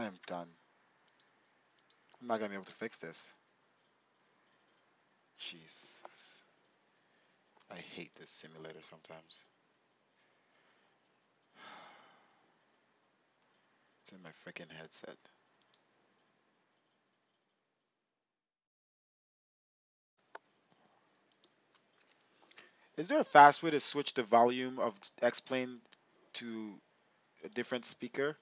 I am done. I'm not gonna be able to fix this. Jeez. I hate this simulator sometimes. It's in my freaking headset. Is there a fast way to switch the volume of xplane to a different speaker?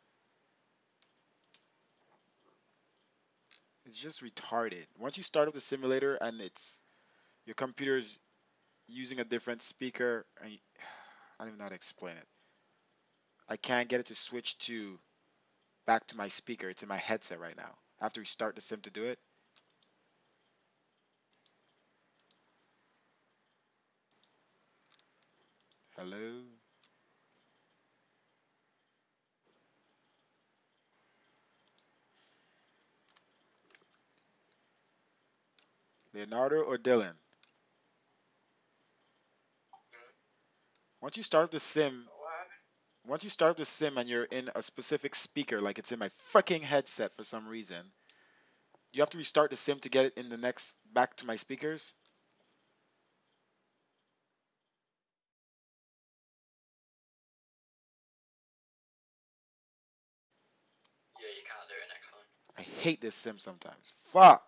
It's just retarded. Once you start up the simulator and it's your computer's using a different speaker, and I don't even know how to explain it. I can't get it to switch to back to my speaker. It's in my headset right now. I have to restart the sim to do it. Hello? Leonardo or Dylan? Once you start up the sim, once you start up the sim and you're in a specific speaker, like it's in my fucking headset for some reason, you have to restart the sim to get it in the next back to my speakers. Yeah, you can't do it next one. I hate this sim sometimes. Fuck.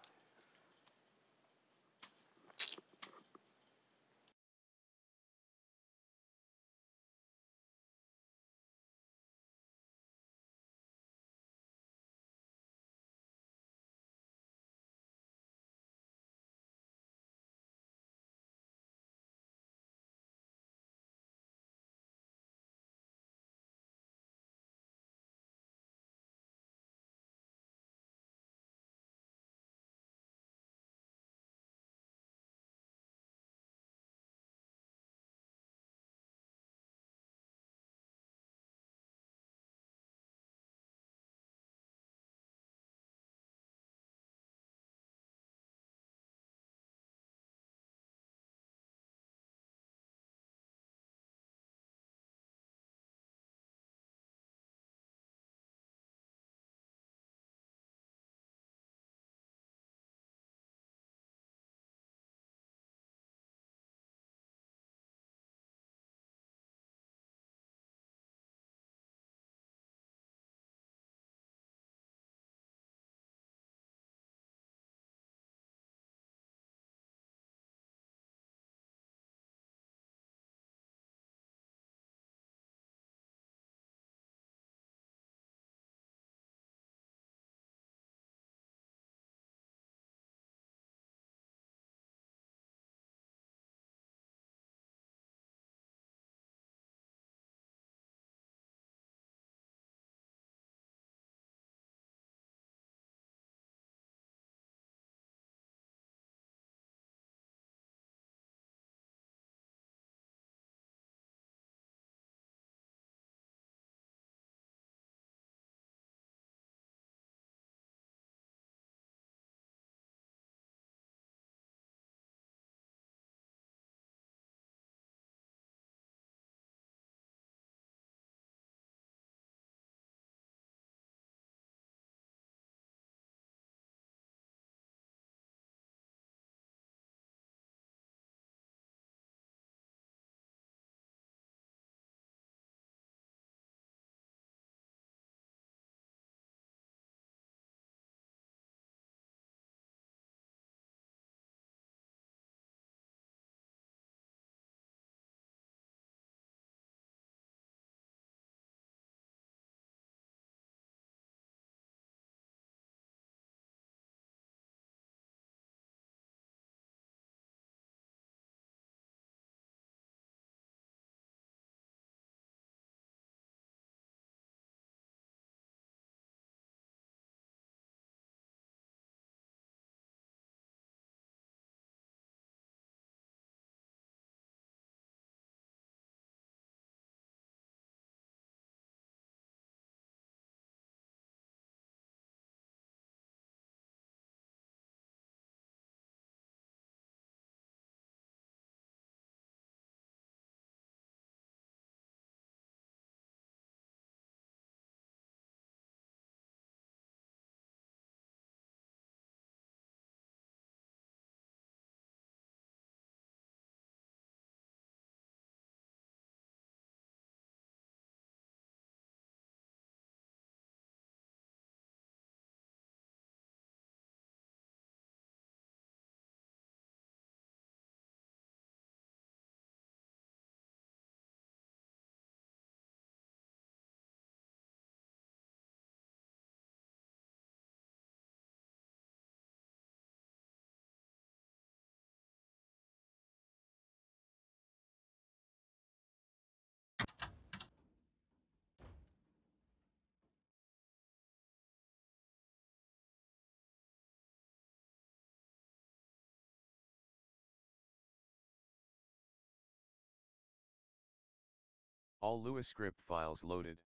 All Lua script files loaded.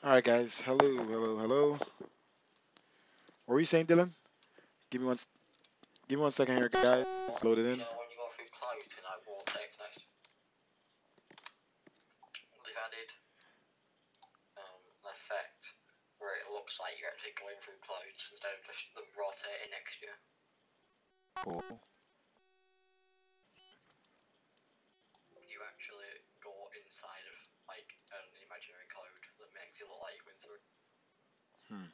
All right, guys. Hello, hello, hello. What were you saying, Dylan? Give me one. Give me 1 second here, guys. Load it You in. know, when you go through clouds in like Vortex next, they've added an effect where it looks like you're actually going through clouds instead of just them rotating next to you. Cool. You actually go inside of like an imaginary cloud that makes you look like you're going through. Hmm.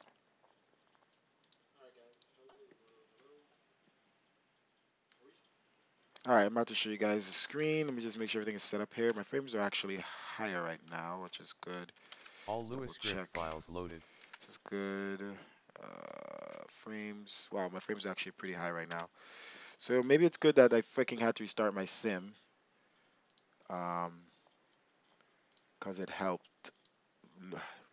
All right, I'm about to show you guys the screen. Let me just make sure everything is set up here. My frames are actually higher right now, which is good. All Let's Lua double script check. files loaded. This is good. Frames. Wow, my frames are actually pretty high right now. So maybe it's good that I freaking had to restart my sim, um, because it helped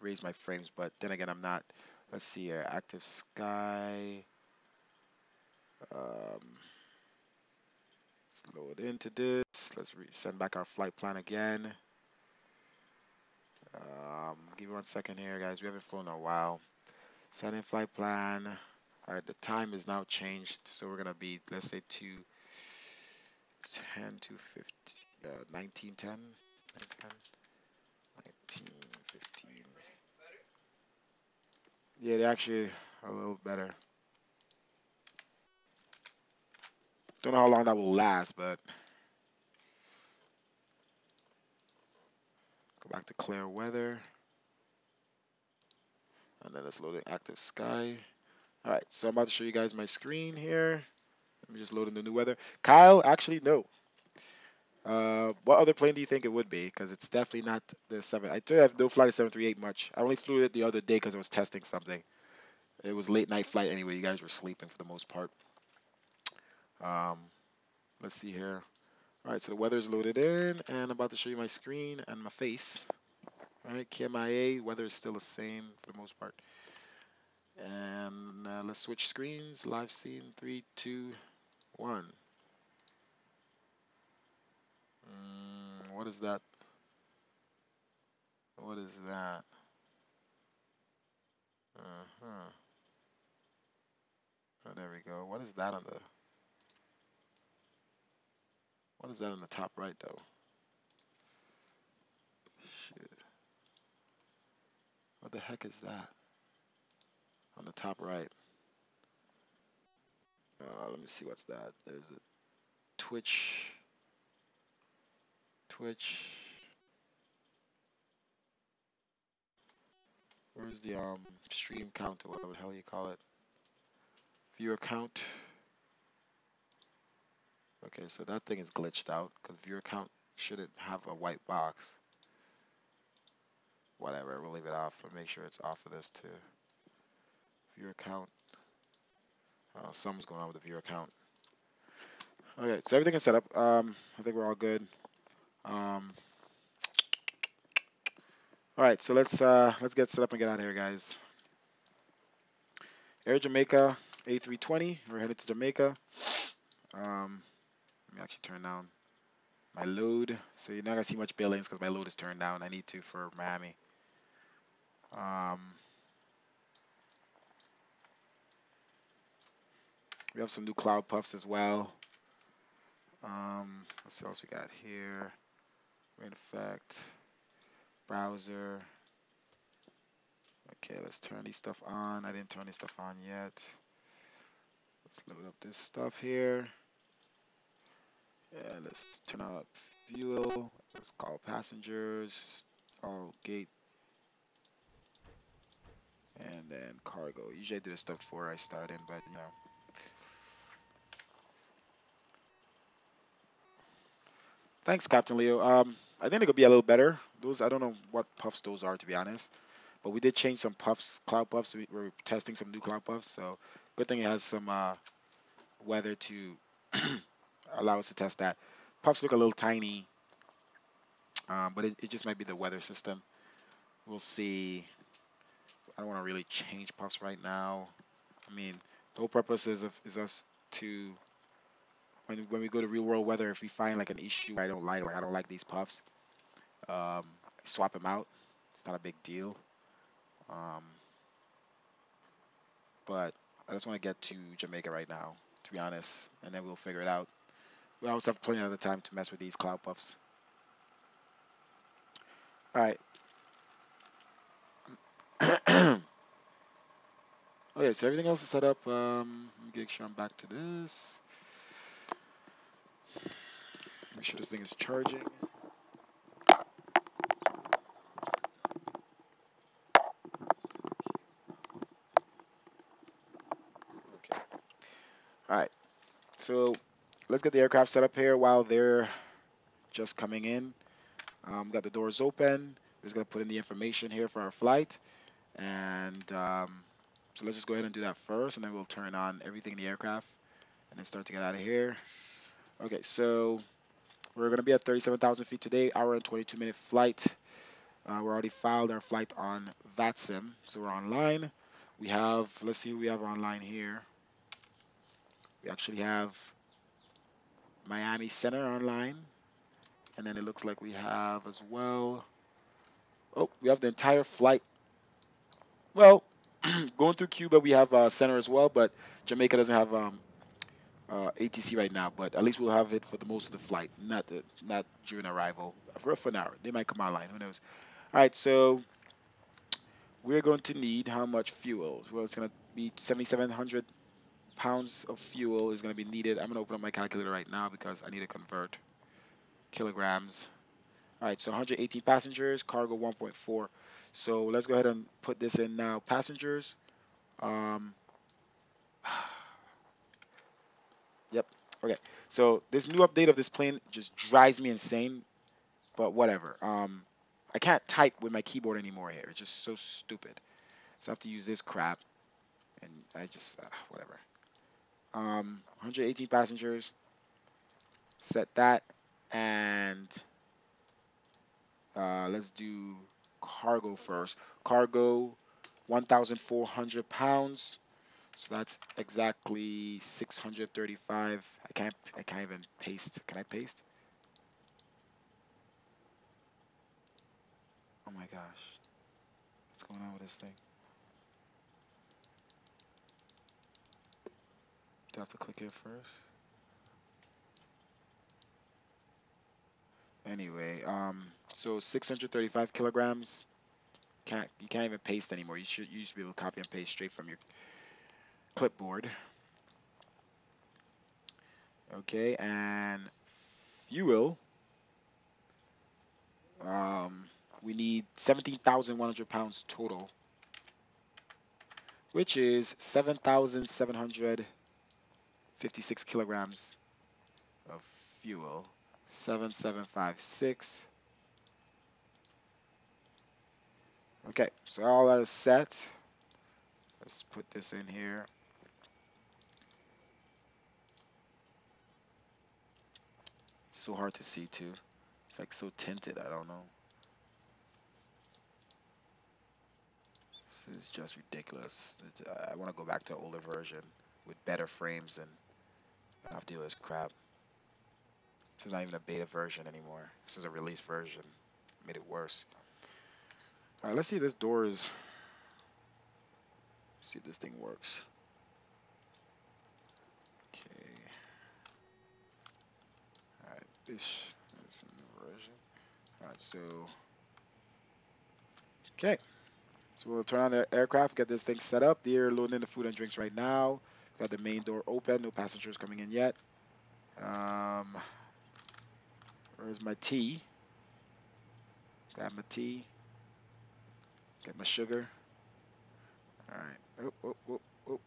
raise my frames. But then again, I'm not. Let's see here. Active Sky. Um, let's load into this. Let's send back our flight plan again. Give me 1 second here, guys. We haven't flown in a while. Set in flight plan. All right, the time is now changed, so we're gonna be, let's say, 2:10 to 50, 19:10, 19:15. Yeah, they're actually a little better. Don't know how long that will last, but go back to clear weather. And then let's load in active sky. All right, so I'm about to show you guys my screen here. Let me just load in the new weather. Kyle, actually, no. What other plane do you think it would be? Because it's definitely not the 7. I do have no flight of 738 much. I only flew it the other day because I was testing something. It was late night flight anyway. You guys were sleeping for the most part. Um, let's see here. All right, so the weather's loaded in, and I'm about to show you my screen and my face. All right, KMIA, weather is still the same for the most part. And let's switch screens. Live scene, 3, 2, 1. What is that? What is that? Uh-huh. Oh, there we go. What is that on the? What is that on the top right though? Shit. What the heck is that on the top right? Let me see what's that. There's a Twitch. Twitch. Where's the stream count or whatever the hell you call it? Viewer count. Okay, so that thing is glitched out because viewer count shouldn't have a white box. Whatever, we'll leave it off. I'll make sure it's off of this too. Viewer count. Something's going on with the viewer count. Okay, so everything is set up. I think we're all good. Um, all right, so let's get set up and get out of here, guys. Air Jamaica A320. We're headed to Jamaica. Let me actually turn down my load. So you're not gonna see much billings because my load is turned down. I need to for Miami. We have some new cloud puffs as well. Let's see what else we got here. Rain effect, browser. Okay, let's turn these stuff on. I didn't turn this stuff on yet. Let's load up this stuff here. Yeah, let's turn on fuel. Let's call passengers. All gate. And then cargo. Usually I do this stuff before I start in, but you know. Thanks, Captain Leo. I think it could be a little better. Those I don't know what puffs those are to be honest, but we did change some puffs, cloud puffs. We're testing some new cloud puffs, so good thing it has some weather to allow us to test that. Puffs look a little tiny, but it just might be the weather system. We'll see. I don't want to really change puffs right now. I mean, the whole purpose is us to when we go to real world weather, if we find like an issue I don't like these puffs, um, swap them out. It's not a big deal. Um, but I just want to get to Jamaica right now, to be honest, and then we'll figure it out. We also have plenty of the time to mess with these cloud puffs. All right. Okay, so everything else is set up. Let me make sure I'm back to this. Make sure this thing is charging. Okay. All right. So let's get the aircraft set up here while they're just coming in. Got the doors open. We're just gonna put in the information here for our flight, and so let's just go ahead and do that first, and then we'll turn on everything in the aircraft, and then start to get out of here. Okay, so we're gonna be at 37,000 feet today, hour and 22-minute flight. We're already filed our flight on Vatsim, so we're online. We have, let's see who we have online here. We actually have Miami Center online, and then it looks like we have as well. Oh, we have the entire flight. Well, going through Cuba, we have Center as well, but Jamaica doesn't have ATC right now. But at least we'll have it for the most of the flight, not during arrival. For an hour, they might come online. Who knows? All right, so we're going to need how much fuel? Well, it's going to be 7,700 pounds of fuel is going to be needed. I'm going to open up my calculator right now because I need to convert kilograms. All right, so 118 passengers, cargo 1.4. So let's go ahead and put this in now. Passengers. Um, yep. Okay. So this new update of this plane just drives me insane, but whatever. I can't type with my keyboard anymore here. It's just so stupid. So I have to use this crap, and I just whatever. 118 passengers. Set that, and let's do cargo first. Cargo, 1,400 pounds. So that's exactly 635. I can't even paste. Can I paste? Oh my gosh. What's going on with this thing? Do I have to click it first? Anyway, so 635 kilograms. You can't even paste anymore. You used to be able to copy and paste straight from your clipboard. Okay, and fuel. Um, we need 17,100 pounds total, which is 7,756 kilograms of fuel. 7,756. Okay, so all that is set. Let's put this in here. It's so hard to see too. It's like so tinted. I don't know. This is just ridiculous. I want to go back to an older version with better frames and I have to deal with this crap. This is not even a beta version anymore. This is a release version. Made it worse. All right, let's see if this door is. See if this thing works. Okay. All right, this is a new version. All right, so okay. So we'll turn on the aircraft, get this thing set up. They're loading in the food and drinks right now. Got the main door open. No passengers coming in yet. Where's my tea? Grab my tea. Get my sugar. All right. Oh, oh, oh, oh.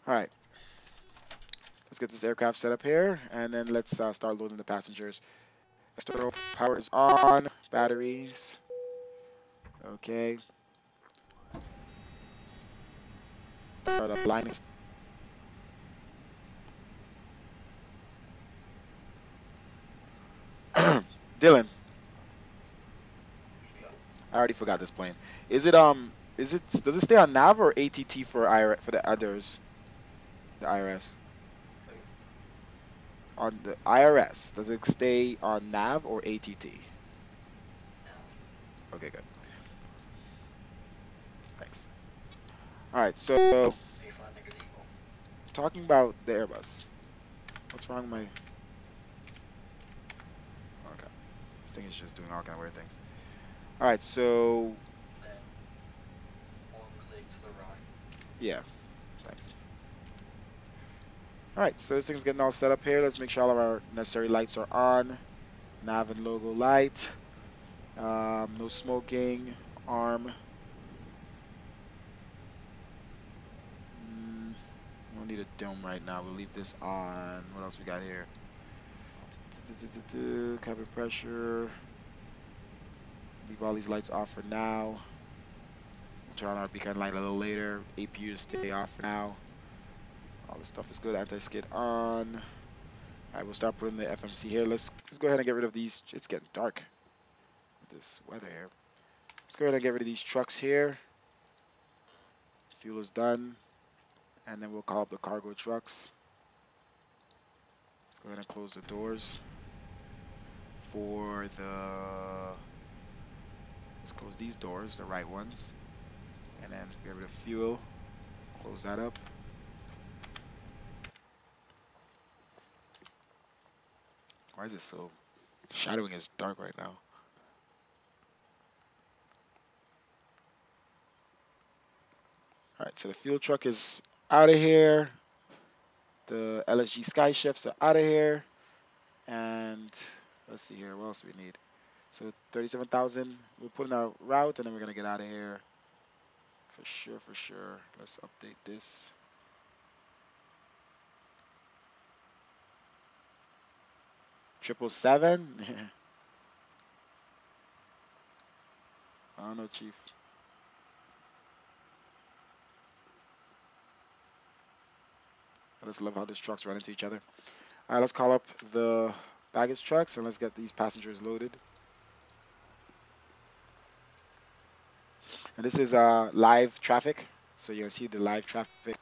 All right. Let's get this aircraft set up here, and then let's start loading the passengers. External power is on. Batteries. Okay. Start up lining. Dylan, I already forgot this plane. Does it stay on nav or ATT for for the others? The IRS. On the IRS, does it stay on nav or ATT? Okay, good. Thanks. All right, so talking about the Airbus. What's wrong with my? Okay, this thing is just doing all kind of weird things. All right, so Then one click to the right. yeah, thanks. All right, so this thing's getting all set up here. Let's make sure all of our necessary lights are on. Nav and logo light. No smoking. Arm. We don't need a dome right now. We'll leave this on. What else we got here? Cabin pressure. Leave all these lights off for now. We'll turn on our beacon light a little later. APU to stay off for now. All this stuff is good. Anti-skid on. All right, we'll start putting the FMC here. Let's go ahead and get rid of these. It's getting dark with this weather here. Let's go ahead and get rid of these trucks here. Fuel is done. And then we'll call up the cargo trucks. Let's go ahead and close the doors for the. Let's close these doors, the right ones. And then get rid of fuel. Close that up. Why is it so? Shadowing is dark right now. All right, so the fuel truck is out of here. The LSG Sky Shifts are out of here. And let's see here. What else do we need? So 37,000. We'll put in our route, and then we're gonna get out of here for sure. For sure. Let's update this. 777. I don't know, Chief. I just love how these trucks run into each other. All right, let's call up the baggage trucks and let's get these passengers loaded. And this is live traffic, so you'll see the live traffic.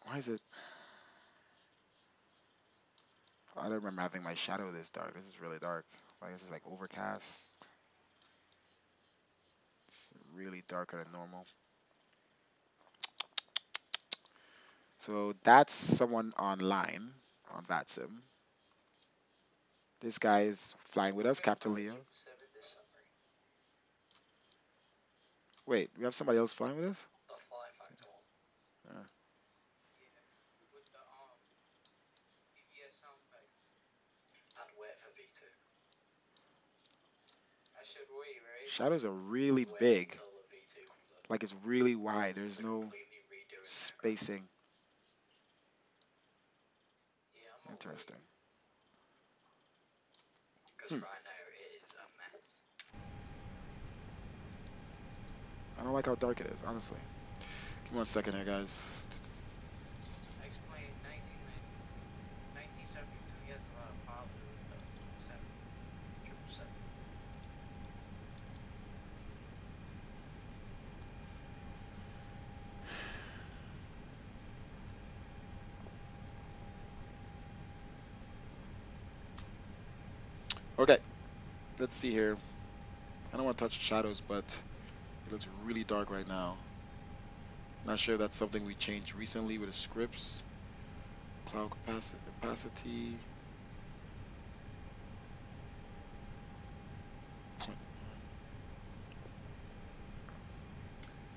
Why is it? I don't remember having my shadow this dark. This is really dark. Like this is like overcast. It's really darker than normal. So that's someone online on Vatsim. This guy is flying with us, Captain Leo. Wait, we have somebody else flying with us? The Fly Factor one. Uh, And wait for V2. shadows are really Wait big. until the V2 comes in. Like it's really wide. There's They're no completely redoing the aircraft. spacing. Interesting. Because Hmm. right now it is a mess. I don't like how dark it is, honestly. Give me 1 second here, guys. Explain 1972, he has a lot of problems with the 777. Okay, let's see here. I don't want to touch the shadows, but it looks really dark right now. Not sure if that's something we changed recently with the scripts. Cloud capacity.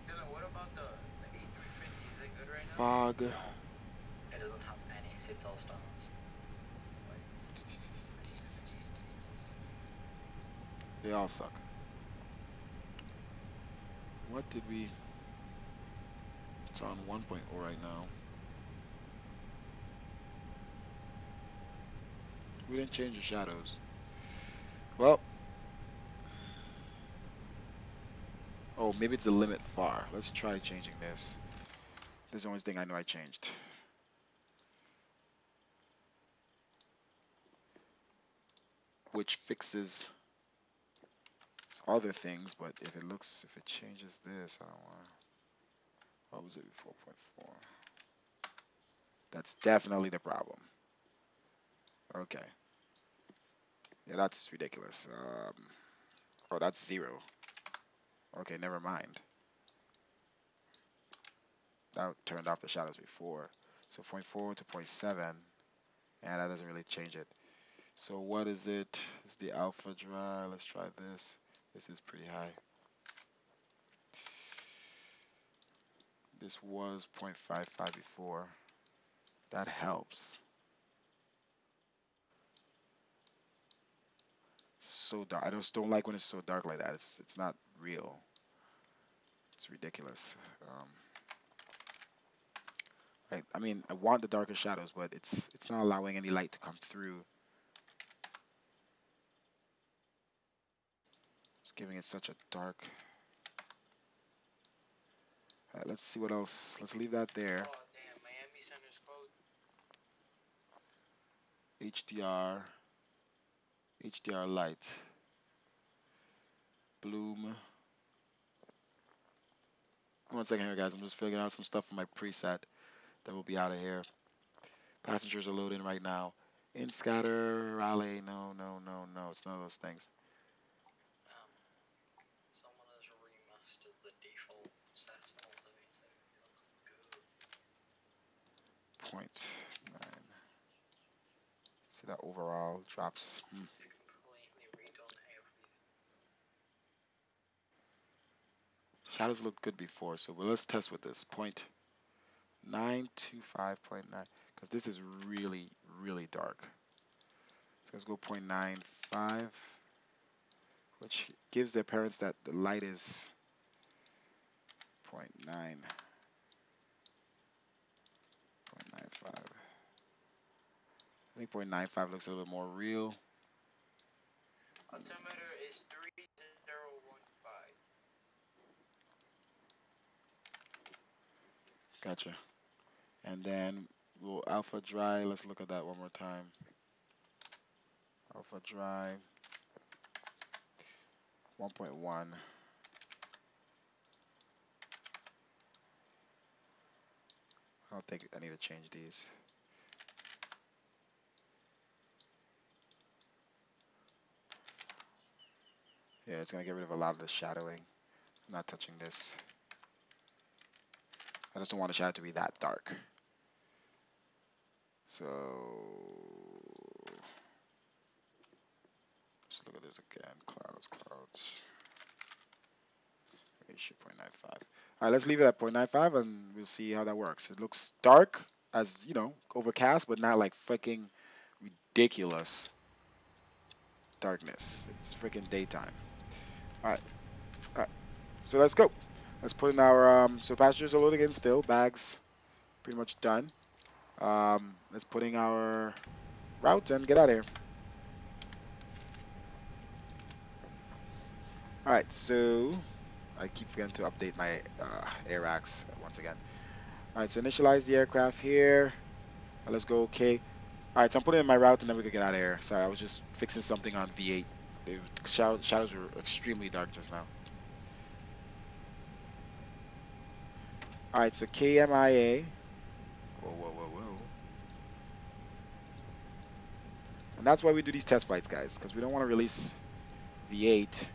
Dylan, what about the A350? Is it good right now? Fog. No. It doesn't have any SIDS or stars. Wait. They all suck. What did we... It's on 1.0 right now. We didn't change the shadows. Well... Oh, maybe it's the limit far. Let's try changing this. This is the only thing I know I changed. Which fixes other things, but if it changes this, I don't want. What was it? 4.4. That's definitely the problem. Okay. Yeah, that's ridiculous. Oh, that's 0. Okay, never mind. That turned off the shadows before. So zero point 0.4 to zero point 0.7, and that doesn't really change it. So what is it? It's the alpha dry. Let's try this. This is pretty high. This was 0.55 before. That helps. So dark. I just don't like when it's so dark like that. It's not real. It's ridiculous. I mean, I want the darker shadows, but it's not allowing any light to come through. It's giving it such a dark. Alright, let's see what else. Let's leave that there. Oh, damn, Miami Center's closed. HDR, HDR light, bloom. 1 second here, guys. I'm just figuring out some stuff for my preset. Then we'll be out of here. Passengers are loading right now. In scatter, rally. No, no, no, no. It's none of those things. Um, Someone has remastered the default settings of it, so it looks good. 0.9. See that overall drops. Completely redone everything. Shadows looked good before, so well, let's test with this. 0.925.9, because this is really, really dark. So let's go 0.95, which gives the appearance that the light is 0.9, 0.95. I think 0.95 looks a little bit more real. Altimeter is 3015. Gotcha. And then we'll alpha dry. Let's look at that one more time. Alpha dry 1.1. I don't think I need to change these. Yeah, it's gonna get rid of a lot of the shadowing. I'm not touching this. I just don't want the shadow to be that dark. So let's look at this again. Clouds. Ratio 0.95. All right, let's leave it at 0.95 and we'll see how that works. It looks dark, as you know, overcast, but not like freaking ridiculous darkness. It's freaking daytime. All right, all right. So let's go. Let's put in our so passengers are loading in still. Bags pretty much done. Let's put in our route and get out of here. All right, so I keep forgetting to update my air racks once again. All right, so initialize the aircraft here. Let's go. Okay. All right, so I'm putting in my route and then we can get out of here. Sorry, I was just fixing something on V8. The shadows were extremely dark just now. All right, so KMIA. Whoa, whoa, whoa, whoa. And that's why we do these test flights, guys, because we don't want to release V8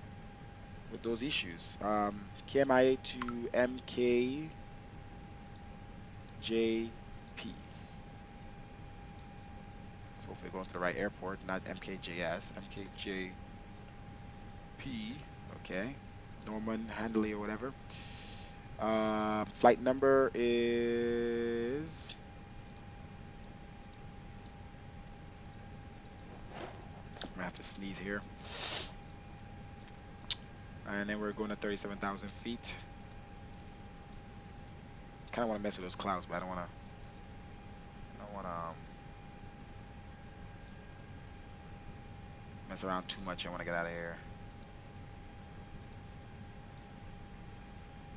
with those issues. KMIA to MKJP. So hopefully going to the right airport, not MKJS, MKJP. Okay. Norman Handley or whatever. Flight number is I'm gonna have to sneeze here. And then we're going to 37,000 feet. Kind of want to mess with those clouds, but I don't want to. I don't want to mess around too much. I want to get out of here.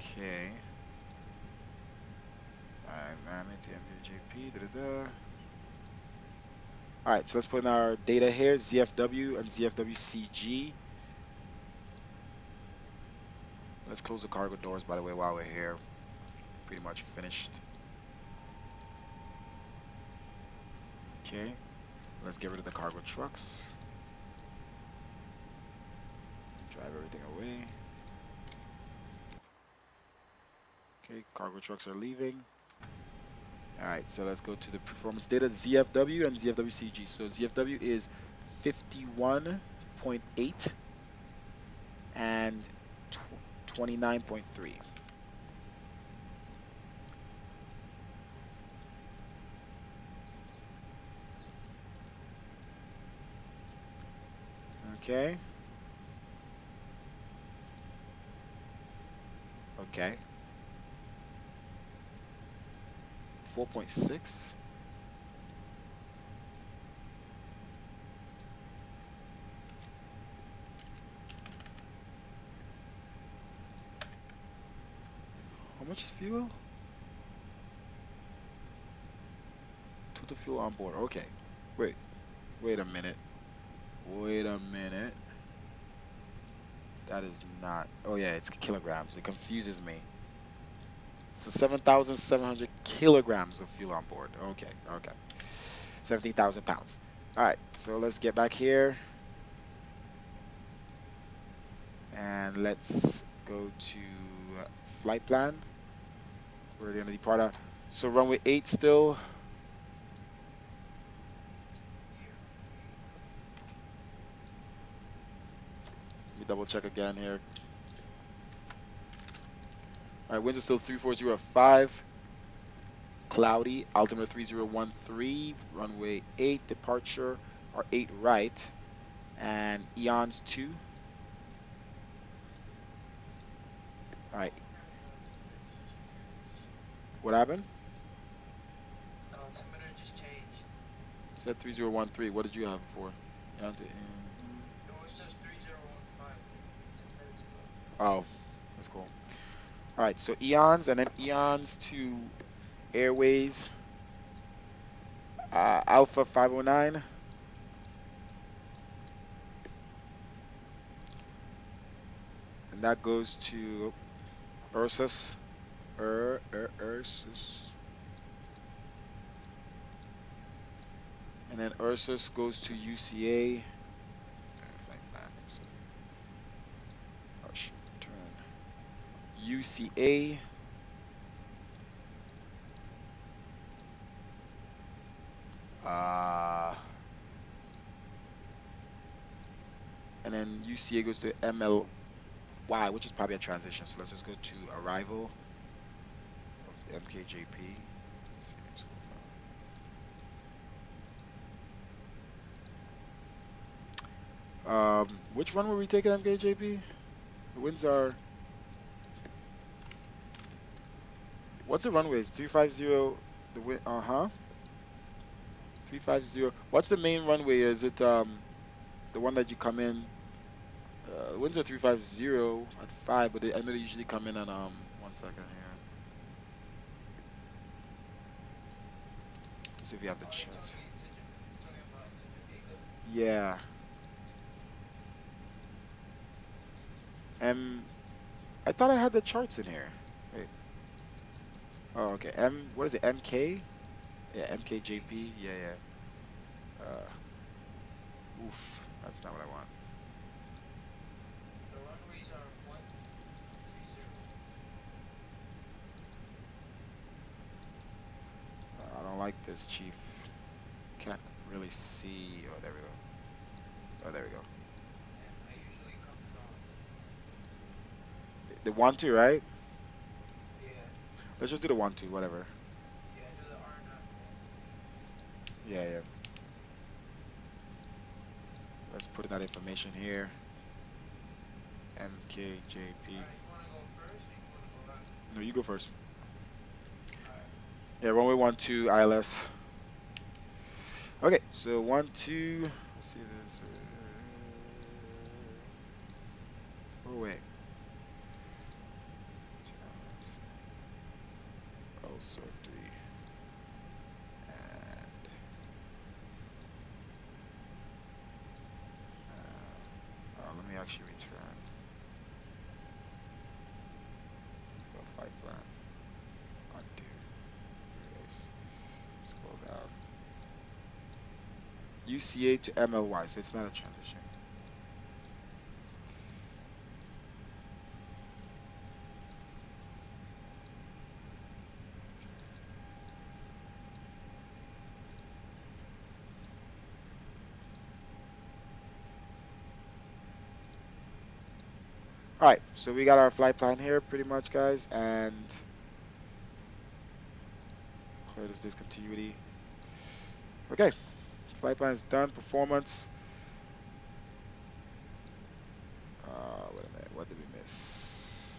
Okay. Alright, man, it's MJP. Alright, so let's put in our data here, ZFW and ZFWCG. Let's close the cargo doors, by the way, while we're here. Pretty much finished. Okay, let's get rid of the cargo trucks. Drive everything away. Okay, cargo trucks are leaving. Alright, so let's go to the performance data, ZFW and ZFWCG. So ZFW is 51.8 and 29.3. Okay. Okay. 4.6. How much is fuel? Total fuel on board. Okay. Wait a minute. Wait a minute. That is not. Oh yeah, it's kilograms. It confuses me. So 7,700 kilograms of fuel on board. Okay, okay. 17,000 pounds. All right, so let's get back here. And let's go to flight plan. We're going to depart out. So runway 8 still. Let me double check again here. All right, winds are still 340 at 5. Cloudy, altimeter 3013, runway 8, departure or 8 right, and eons 2. All right, what happened? The altimeter just changed. It said 3013. What did you have before? It was just 3015 10 minutes ago. Oh, that's cool. All right, so eons and then eons to airways, Alpha 509, and that goes to Ursus. Ursus. And then Ursus goes to UCA. Flight plan, oh shoot, turn. UCA. And then UCA goes to MLY, which is probably a transition. So let's just go to arrival of MKJP. Which one were we taking MKJP? The winds are. What's the runways? 350. The wind. 350. What's the main runway? Is it the one that you come in? Winds are 350 at 5, but I know they usually come in on 1 second here. Let's see if we have the chance. Talking about to Jamaica? Yeah. I thought I had the charts in here. Wait. Oh, okay. What is it? MK? Yeah, MKJP. Yeah, yeah. Oof. That's not what I want. The runways are 1230. I don't like this, Chief. Can't really see. Oh, there we go. Oh, there we go. And I usually come from The 1-2, right? yeah, Let's just do the 1-2, whatever. yeah, I do the R9 for Yeah, yeah. Let's put in that information here. MKJP. 1. Alright, you wanna go first or you wanna go after? No, you go first. Alright. Yeah, runway 12, ILS. Okay, so 12. Let's see this. Oh wait. Also 3. And let me actually return the flight plan. Undo. Erase. Scroll down. UCA to MLY, so it's not a transition. All right, so we got our flight plan here pretty much, guys, and clear this discontinuity. Okay, flight plan is done. Performance. Wait a minute, what did we miss?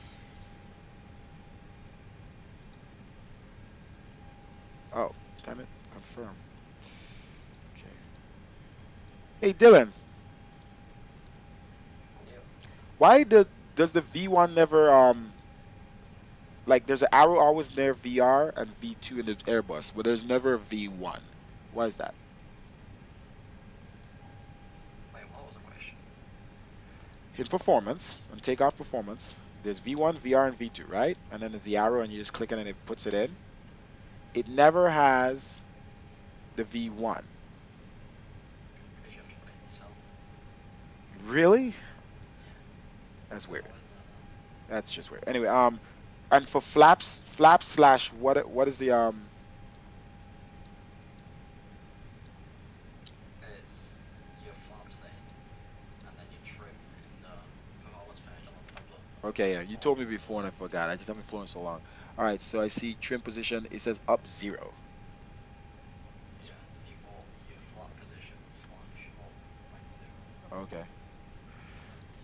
Oh, damn it, confirm. Okay. Hey, Dylan, Yep. why does the V1 never like there's an arrow always near VR and V2 in the Airbus, but there's never a V1. Why is that? Wait, what was the question? In performance, on takeoff performance, there's V1, VR, and V2, right? And then there's the arrow and you just click it and it puts it in. It never has the V1. Because you have to put it in yourself. Really? That's That's weird. all in there. That's just weird. Anyway, and for flaps slash what is the It's your flap setting, and then you trim in the performance page on the tablet. Okay, yeah, you told me before and I forgot. I just haven't flown so long. All right, so I see trim position. It says up 0. Yeah, so you want your flat position slash up like 0. Okay,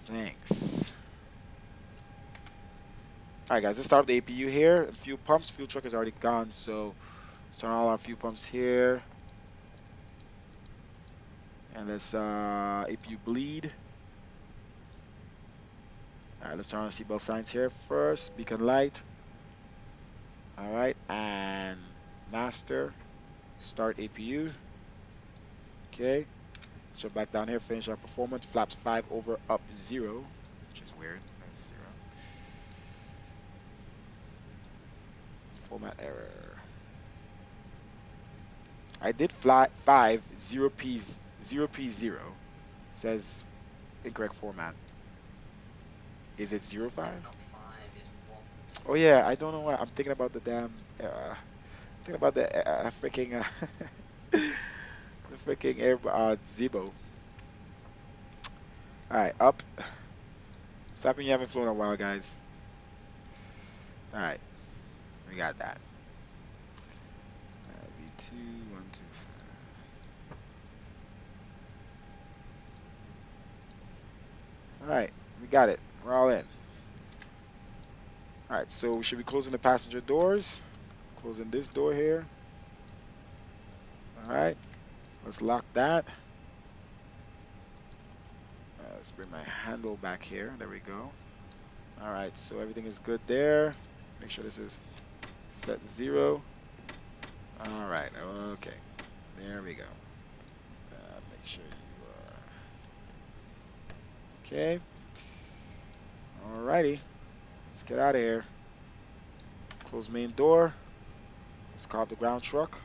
thanks. All right, guys, let's start with the APU here. Fuel pumps. Fuel truck is already gone, so let's turn on all our fuel pumps here. And let's APU bleed. All right, let's turn on seatbelt signs here first. Beacon light. All right, and master. Start APU. Okay. Jump back down here, finish our performance. Flaps 5 over up 0, which is weird. That's 0. Format error. I did fly 5 0p 0p0. Says incorrect format. Is it 05? It's not 5, it's 1. Oh yeah, I don't know why. I'm thinking about the damn. Thinking about the freaking the freaking air Zibo. All right, up. So happy you haven't flown in a while, guys. All right, we got that. V2 1 2 5. All right, we got it. We're all in. All right, so we should be closing the passenger doors. Closing this door here. All right, let's lock that. Let's bring my handle back here. There we go. All right, so everything is good there. Make sure this is set 0. All right, okay. There we go. Make sure you are okay. All righty, let's get out of here. Close main door. Let's call up the ground truck.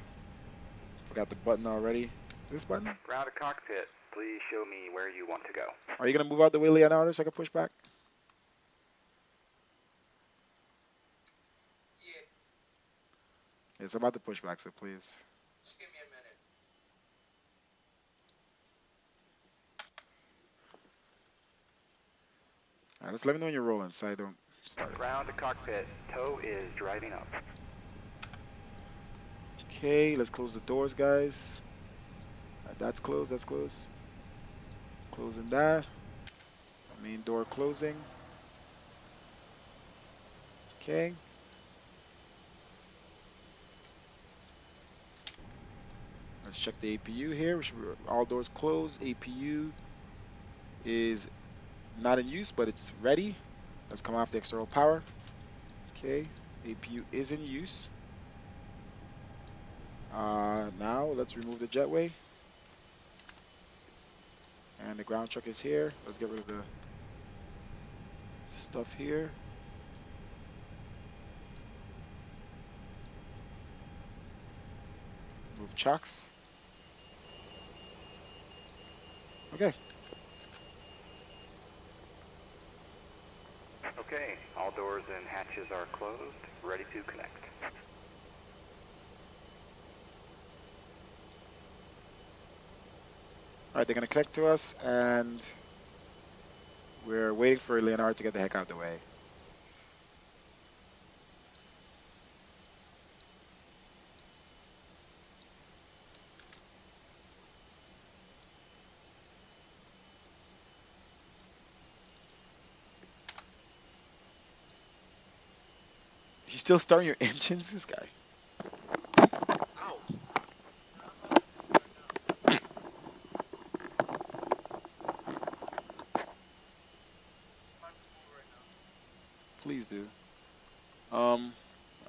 Forgot the button already. This button? Ground to cockpit. Please show me where you want to go. Are you gonna move out the way, Leonardo, so I can push back? Yeah, Yes, I'm about to push back, so please. just give me a minute. All right, let's let me know when you're rolling, so I don't start. Ground to cockpit. Tow is driving up. Okay, let's close the doors, guys. All right, that's closed. That's closed. Closing that. Main door closing. Okay. Let's check the APU here. We should be all doors closed. APU is not in use, but it's ready. Let's come off the external power. Okay. APU is in use. Now let's remove the jetway. And the ground truck is here. Let's get rid of the stuff here. Move chocks. Okay. Okay, all doors and hatches are closed. Ready to connect. All right, they're gonna connect to us, and we're waiting for Leonardo to get the heck out of the way. You still starting your engines, this guy? Ow! Please do. All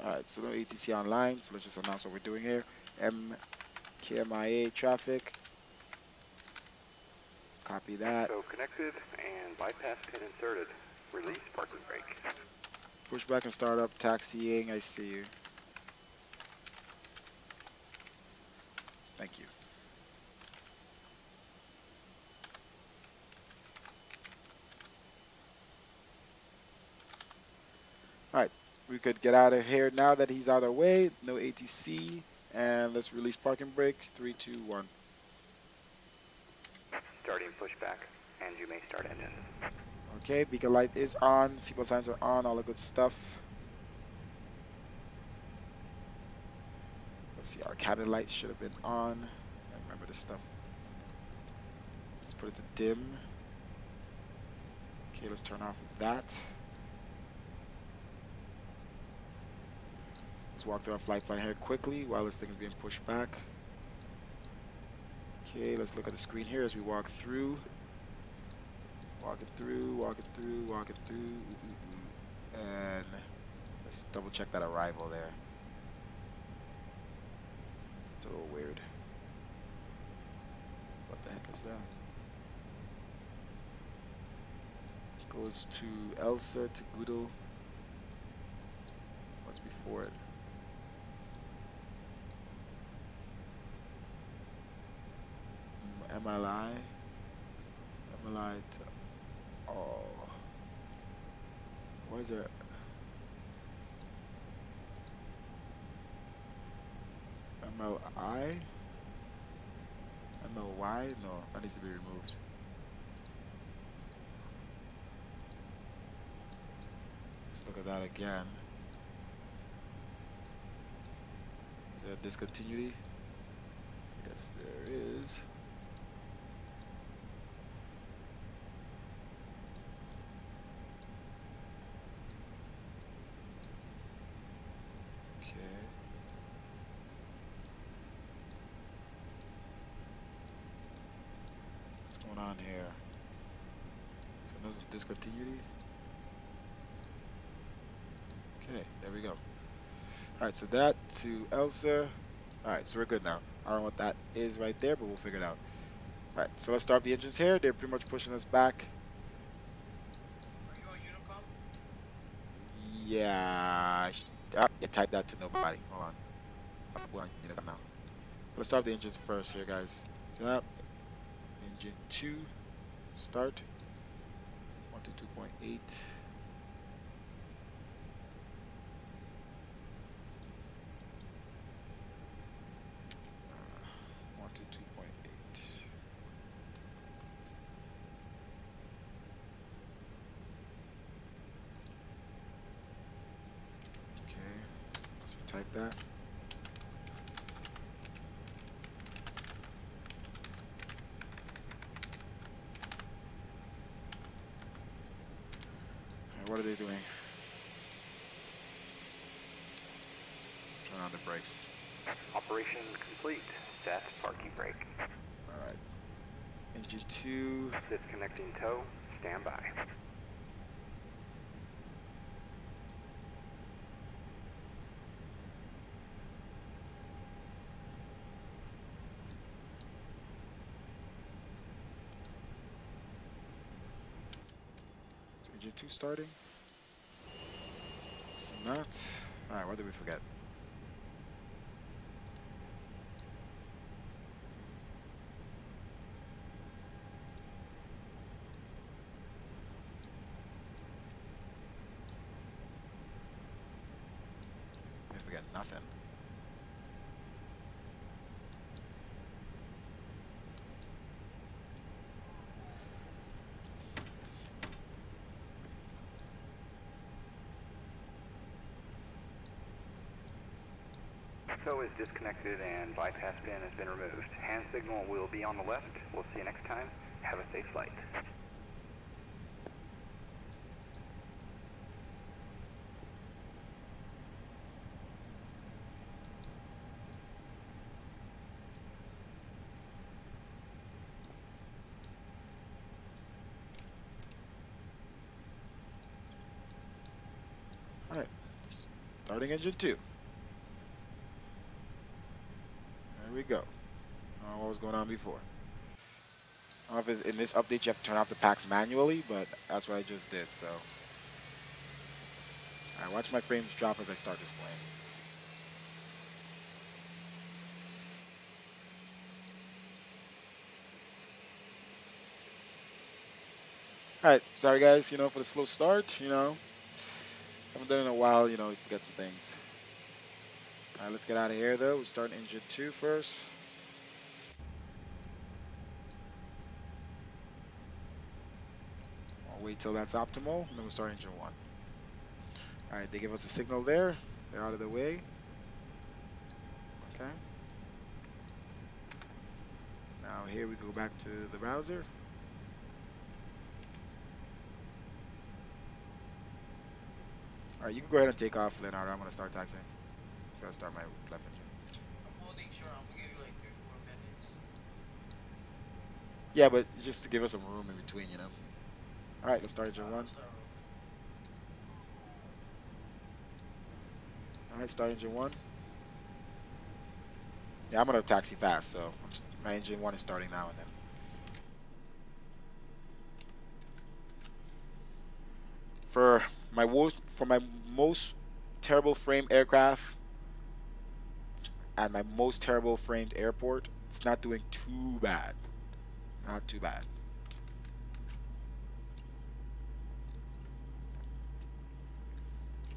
right, so no ATC online, so let's just announce what we're doing here. KMIA traffic. Copy that. So connected and bypass pin inserted. Release parking brake. Push back and start up. Taxiing. I see you. Thank you. All right, we could get out of here now that he's out of the way. No ATC, and let's release parking brake. 3, 2, 1. Starting pushback, and you may start engine. Okay, beacon light is on, seatbelt signs are on, all the good stuff. Let's see, our cabin lights should have been on. I remember this stuff. Let's put it to dim. Okay, let's turn off that. Let's walk through our flight plan here quickly while this thing is being pushed back. Okay, let's look at the screen here as we walk through. Walking through, walking through, walking through. And let's double check that arrival there. It's a little weird. What the heck is that? Goes to Elsa, to Gudo. What's before it? MLI. MLI to, oh. What is it? MLI? MLY? No, that needs to be removed. Let's look at that again. Is there a discontinuity? Yes, there is. Okay. What's going on here? So there's a discontinuity. Okay, there we go. Alright, so that to Elsa. Alright, so we're good now. I don't know what that is right there, but we'll figure it out. Alright, so let's start the engines here. They're pretty much pushing us back. Are you on Unicom? Yeah. Yeah, type that to nobody. Hold on. We're on Unicom now. Let's start the engines first here, guys. Turn up. Engine 2. Start. 122.8. 122.8. Okay. Let's type that. Alright, what are they doing? Let's turn on the brakes. Operation complete. Set parking brake. Alright. Engine 2. Disconnecting tow. Stand by. So engine 2 starting. So not. Alright, what did we forget? We forget nothing. Tow is disconnected and bypass pin has been removed. Hand signal will be on the left. We'll see you next time. Have a safe flight. Alright. Starting engine 2. There we go. What was going on before? I don't know if it's, in this update you have to turn off the packs manually, but that's what I just did, so. Alright, watch my frames drop as I start this plane. Alright, sorry guys, for the slow start, Haven't done it in a while, you forget some things. Alright, let's get out of here though. We'll start engine 2 first. Wait till that's optimal, and then we'll start engine one. All right, they give us a signal there. They're out of the way. Okay. Now here we go back to the browser. All right, you can go ahead and take off, Leonardo. I'm gonna start taxiing. So I'll start my left engine. I'm holding short. I'm gonna give you like 3-4 minutes. Yeah, but just to give us some room in between, you know. All right, let's start engine one. Start off. All right, start engine one. Yeah, I'm gonna taxi fast, so my engine one is starting now and then. For my most terrible framed aircraft and my most terrible framed airport, it's not doing too bad. Not too bad.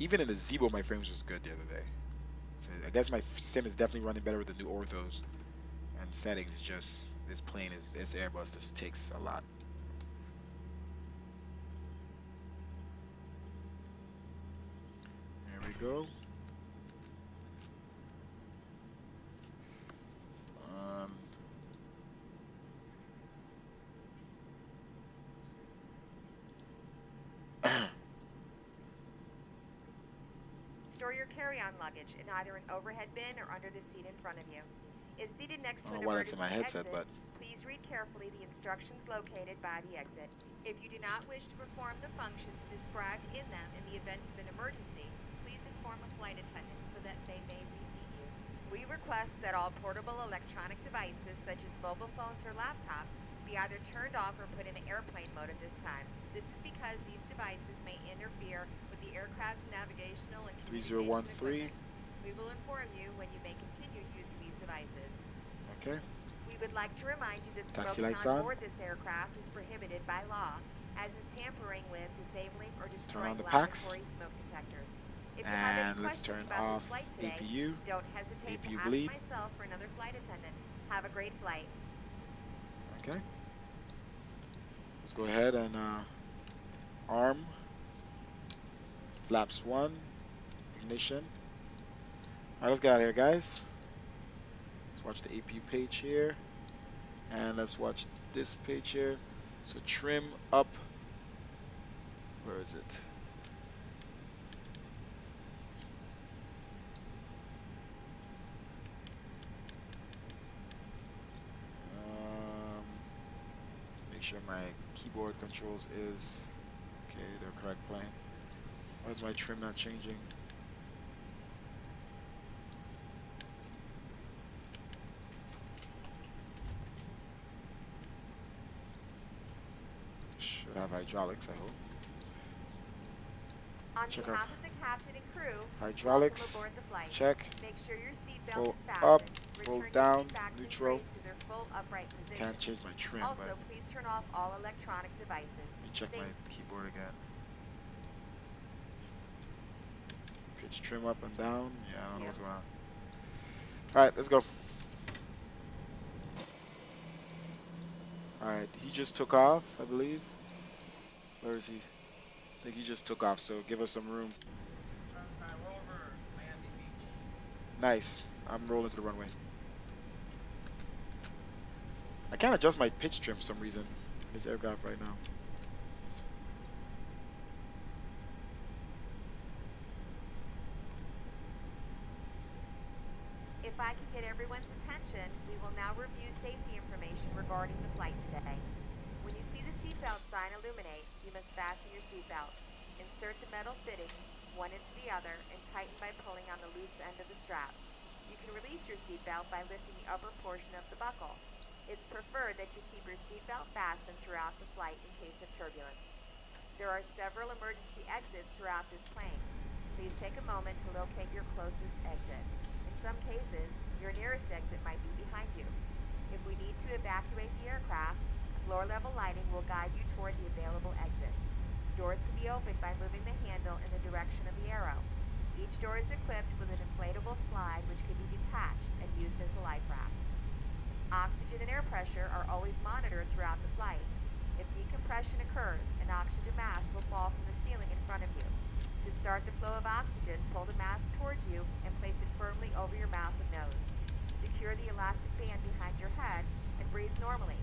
Even in the Zebo, my frames was good the other day. So I guess my sim is definitely running better with the new orthos and settings. Just this plane is Airbus just takes a lot. There we go. Store your carry-on luggage in either an overhead bin or under the seat in front of you. If seated next I to an don't know why that's in emergency my headset, exit, but please read carefully the instructions located by the exit. If you do not wish to perform the functions described in them in the event of an emergency, please inform a flight attendant so that they may reseat you. We request that all portable electronic devices such as mobile phones or laptops be either turned off or put in airplane mode at this time. This is because these devices may interfere with the aircraft's navigational and communication 3013. equipment. We will inform you when you may continue using these devices. Okay. We would like to remind you that Taxi smoking lights on on. board this aircraft is prohibited by law, as is tampering with, disabling, or destroying on the packs. laboratory smoke detectors. If you have any And let's turn questions about off this flight today, APU. don't hesitate to APU ask bleed. myself or another flight attendant. Have a great flight. Okay. Let's go ahead and arm. Flaps 1. Ignition. Alright, let's get out of here, guys. Let's watch the APU page here. And let's watch this page here. So trim up. Where is it? Make sure my keyboard controls is okay, they're correct plane. Why is my trim not changing? Should have hydraulics, I hope. On Check behalf out of the captain and crew, hydraulics. welcome aboard the flight. Check. Make sure your seatbelt Full is up, fastened. full Return down, your seat backs and neutral. trays to their full upright position. Can't change my trim, Also, but please turn off all electronic devices. let me check my keyboard again. Pitch trim up and down. Yeah, I don't know what's going on. Alright, let's go. Alright, he just took off, I believe. Where is he? I think he just took off, so give us some room. Roll over Miami Beach. Nice. I'm rolling to the runway. I can't adjust my pitch trim for some reason in this aircraft right now. If I can get everyone's attention, we will now review safety information regarding the flight today. When you see the seatbelt sign illuminate, you must fasten your seatbelt. Insert the metal fitting, one into the other, and tighten by pulling on the loose end of the strap. You can release your seatbelt by lifting the upper portion of the buckle. It's preferred that you keep your seatbelt fastened throughout the flight in case of turbulence. There are several emergency exits throughout this plane. Please take a moment to locate your closest exit. In some cases, your nearest exit might be behind you. If we need to evacuate the aircraft, floor-level lighting will guide you toward the available exits. Doors can be opened by moving the handle in the direction of the arrow. Each door is equipped with an inflatable slide which can be detached and used as a life raft. Oxygen and air pressure are always monitored throughout the flight. If decompressed, compression occurs, an oxygen mask will fall from the ceiling in front of you. To start the flow of oxygen, pull the mask towards you and place it firmly over your mouth and nose. Secure the elastic band behind your head and breathe normally.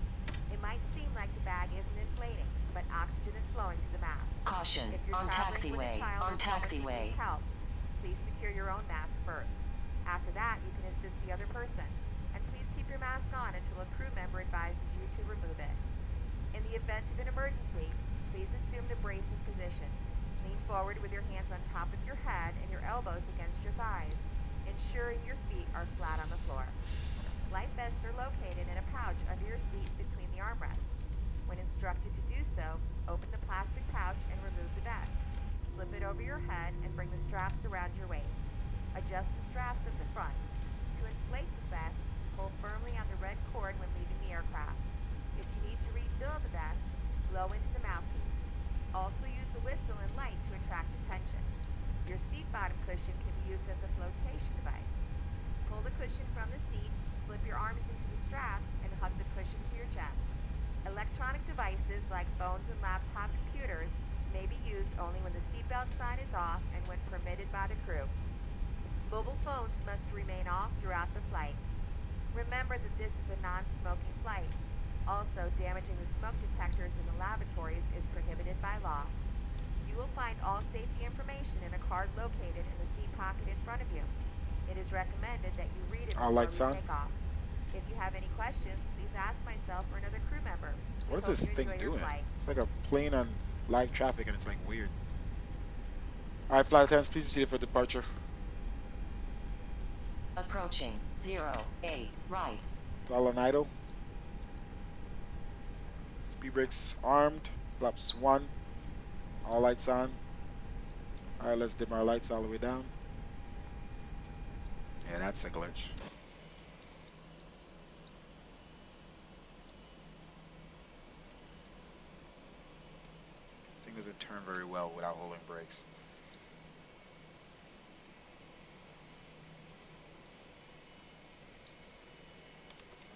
It might seem like the bag isn't inflating, but oxygen is flowing to the mask. Caution, If you're on traveling with a taxiway, child on or someone who taxiway. needs help, please secure your own mask first. After that, you can assist the other person. And please keep your mask on until a crew member advises you to remove it. In the event of an emergency, please assume the bracing position. Lean forward with your hands on top of your head and your elbows against your thighs, ensuring your feet are flat on the floor. Life vests are located in a pouch under your seat between the armrests. When instructed to do so, open the plastic pouch and remove the vest. Slip it over your head and bring the straps around your waist. Adjust the straps at the front. To inflate the vest, pull firmly on the red cord when leaving the aircraft. If you need to refill the vest, blow into the mouthpiece. Also use the whistle and light to attract attention. Your seat bottom cushion can be used as a flotation device. Pull the cushion from the seat, slip your arms into the straps, and hug the cushion to your chest. Electronic devices like phones and laptop computers may be used only when the seatbelt sign is off and when permitted by the crew. Mobile phones must remain off throughout the flight. Remember that this is a non-smoking flight. Also, damaging the smoke detectors in the lavatories is prohibited by law. You will find all safety information in a card located in the seat pocket in front of you. It is recommended that you read it All before lights we on. take off. If you have any questions, please ask myself or another crew member. What is We hope this you thing enjoy your doing? flight. It's like a plane on live traffic and it's like weird. All right, flight attendants, please be seated for departure. Approaching 08, right. Throttle on idle. Speed brakes armed. Flaps 1. All lights on. All right, let's dim our lights all the way down. Yeah, that's a glitch. This thing doesn't turn very well without holding brakes.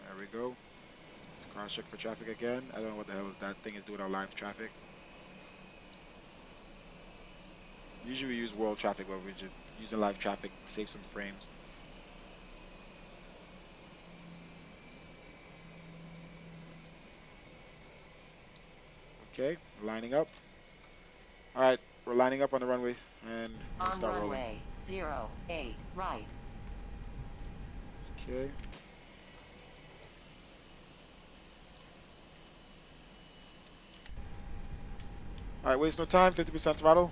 There we go. Let's cross check for traffic again. I don't know what the hell is that thing is doing on live traffic. Usually we use world traffic, but we're just using live traffic, save some frames. Okay, lining up. All right, we're lining up on the runway, and we're gonna On start rolling. runway 08, right. Okay. All right, waste no time. 50% throttle.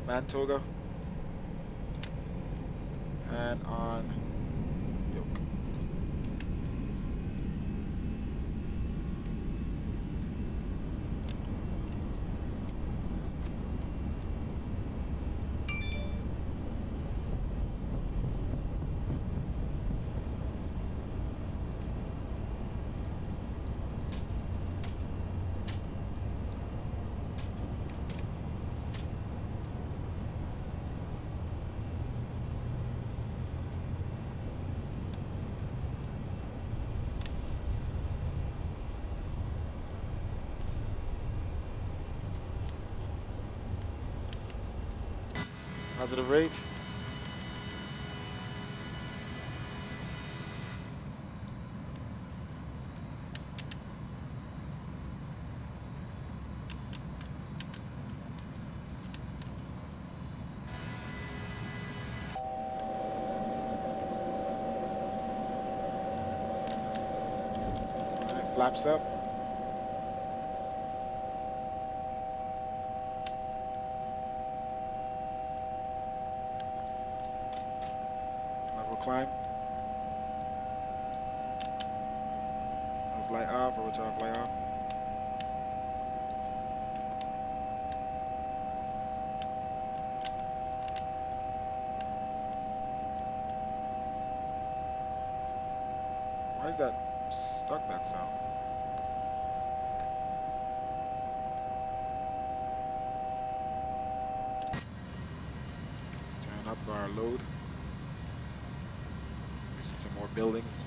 Mantoga. And on yoke. Positive rate. All right, flaps up. Level climb. Nose light off, or return off light off. Why is that stuck, that sound? Let's turn up our load. So we see some more buildings.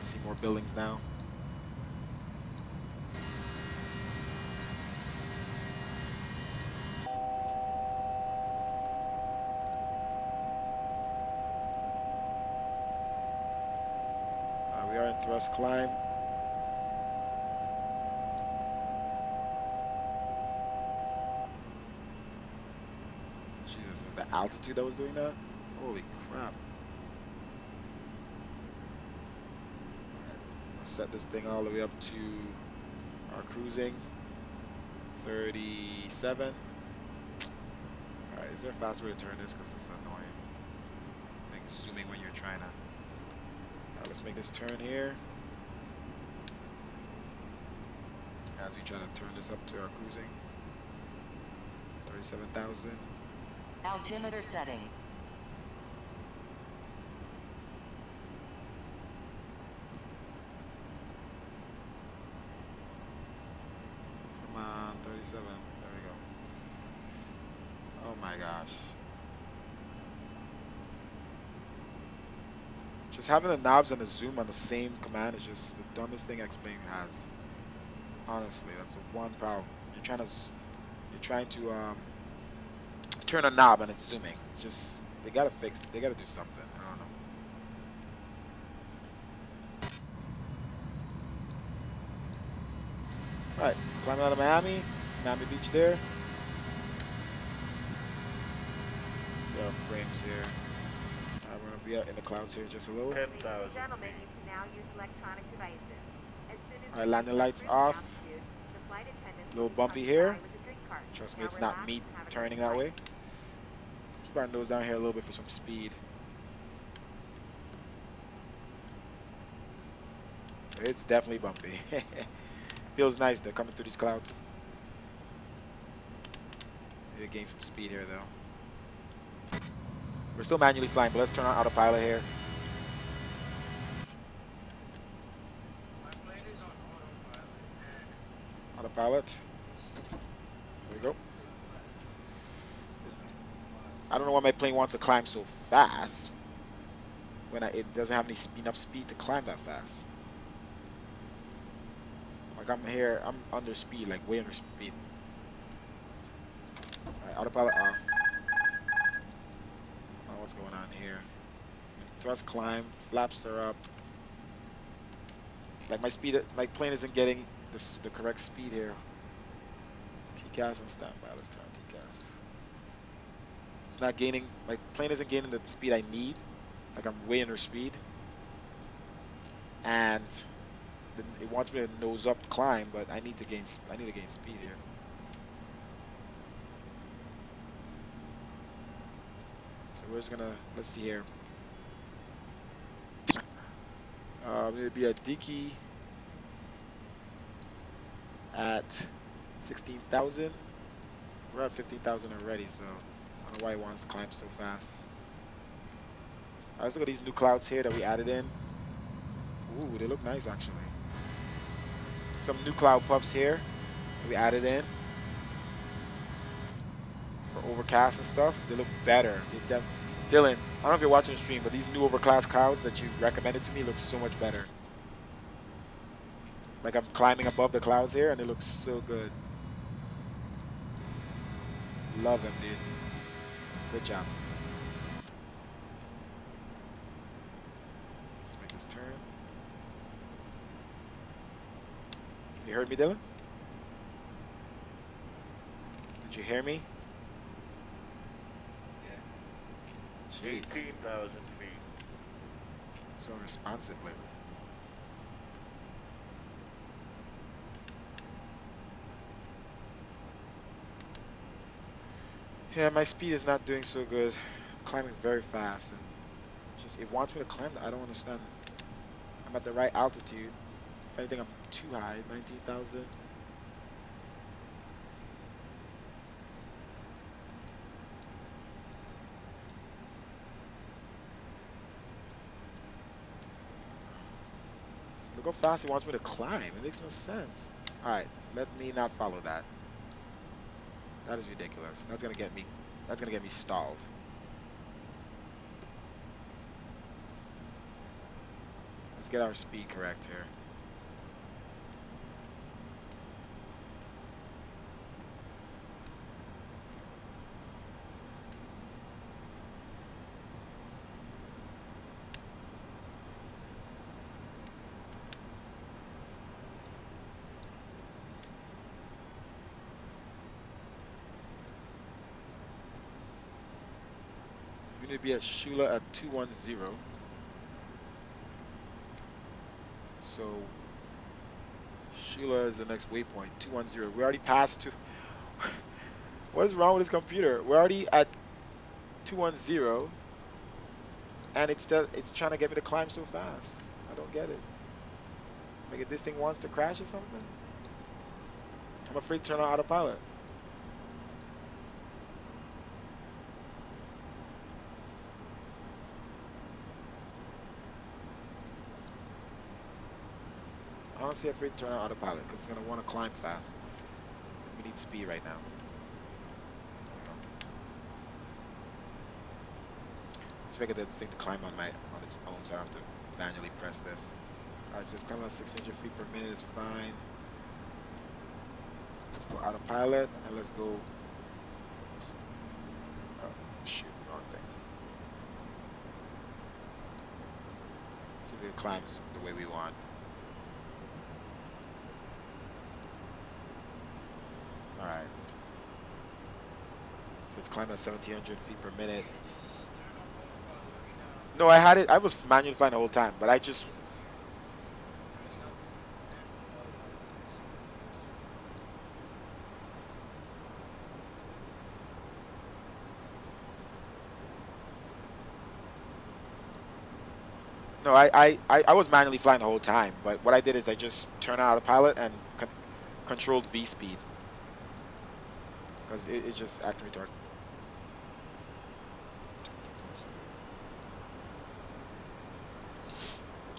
See more buildings now. We are in thrust climb. Jesus, was the altitude that was doing that? Holy crap. Let's set this thing all the way up to our cruising. 37. Alright, is there a fast way to turn this? Because it's annoying. Like zooming when you're trying to. Alright, let's make this turn here. As we try to turn this up to our cruising. 37,000. Altimeter setting. Come on, 37. There we go. Oh my gosh. Just having the knobs and the zoom on the same command is just the dumbest thing xplane has. Honestly, that's the one problem. You're trying to turn a knob and it's zooming. It's just they gotta fix. They gotta do something. I don't know. All right, climbing out of Miami. It's Miami Beach there. See our frames here. We're gonna be out in the clouds here just a little. Ladies and gentlemen, you can now use electronic devices. As soon as All right, you landing reach lights cruising off. altitude, the flight attendants A little will bumpy come here. by with a drink cart. Trust me, Now it's not relax me and have a turning nice that way. flight. Let's keep our nose down here a little bit for some speed. It's definitely bumpy. Feels nice though, coming through these clouds. Need to gain some speed here though. We're still manually flying, but let's turn on autopilot here. My plane is on autopilot and Autopilot. it's There we go. I don't know why my plane wants to climb so fast when it doesn't have enough speed to climb that fast. Like I'm here, I'm under speed, like way under speed. Alright, autopilot off. Oh, what's going on here? Thrust climb, flaps are up. Like my plane isn't getting the correct speed here. TCAS on standby. Let's turn on TCAS. It's not gaining. My plane isn't gaining the speed I need. Like I'm way under speed, and it wants me to nose up climb, but I need to gain speed here. So we're just gonna let's see here. It'll be a Diki at 16,000. We're at 15,000 already, so I don't know why it wants to climb so fast. Let's look at these new clouds here that we added in. Ooh, they look nice actually. Some new cloud puffs here that we added in for overcast and stuff. They look better. Dylan, I don't know if you're watching the stream, but these new overcast clouds that you recommended to me look so much better. Like I'm climbing above the clouds here and they look so good. Love them, dude. Good job. Let's make this turn. You heard me, Dylan? Did you hear me? Yeah. Jeez. 18,000 feet. So responsive lately. Yeah, my speed is not doing so good. I'm climbing very fast and just it wants me to climb. I don't understand. I'm at the right altitude. If anything, I'm too high. 19,000. Look how fast he wants me to climb. It makes no sense. Alright, let me not follow that. That is ridiculous. That's gonna get me stalled. Let's get our speed correct here. We need to be at Shula at 210. So Shula is the next waypoint, 210. We already passed two. What is wrong with this computer? We're already at 210, and it's trying to get me to climb so fast. I don't get it. Like if this thing wants to crash or something. I'm afraid to turn on autopilot. Honestly, afraid to turn on autopilot because it's gonna want to climb fast. We need speed right now. Just figured that this thing to climb on its own, so I have to manually press this. All right, so it's climbing at 600 feet per minute. It's fine. Let's go autopilot and let's go. Oh shoot, wrong thing. See if it climbs the way we want. All right. So it's climbing at 1700 feet per minute. No, I had it. I was manually flying the whole time, but I just. No, I was manually flying the whole time, but what I did is I just turned on autopilot and controlled V speed because it's just acting retarded.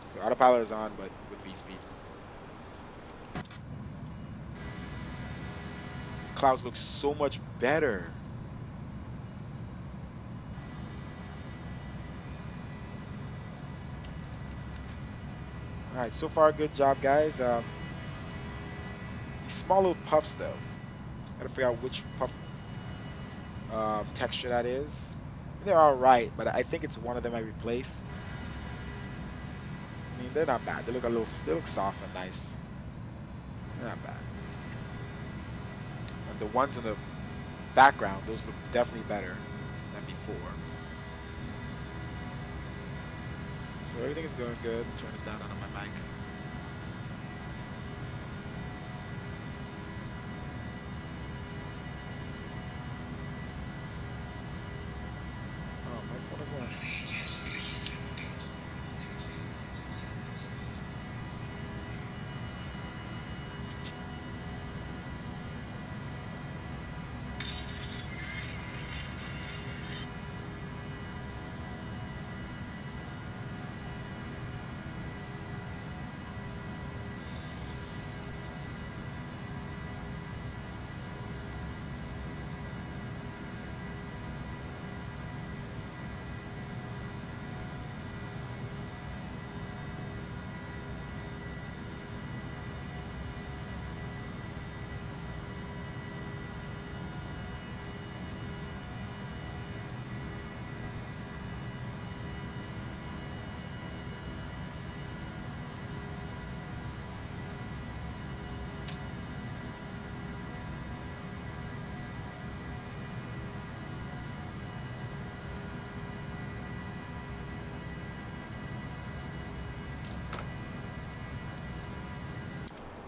So autopilot is on, but with V speed. These clouds look so much better. All right, so far good job, guys. These small little puffs, though. Gotta figure out which puff texture that is. They're all right, but I think it's one of them I replace. I mean, they're not bad. They look soft and nice. They're not bad. And the ones in the background, those look definitely better than before. So everything is going good. Turn this down on my mic. Oh, my phone is on.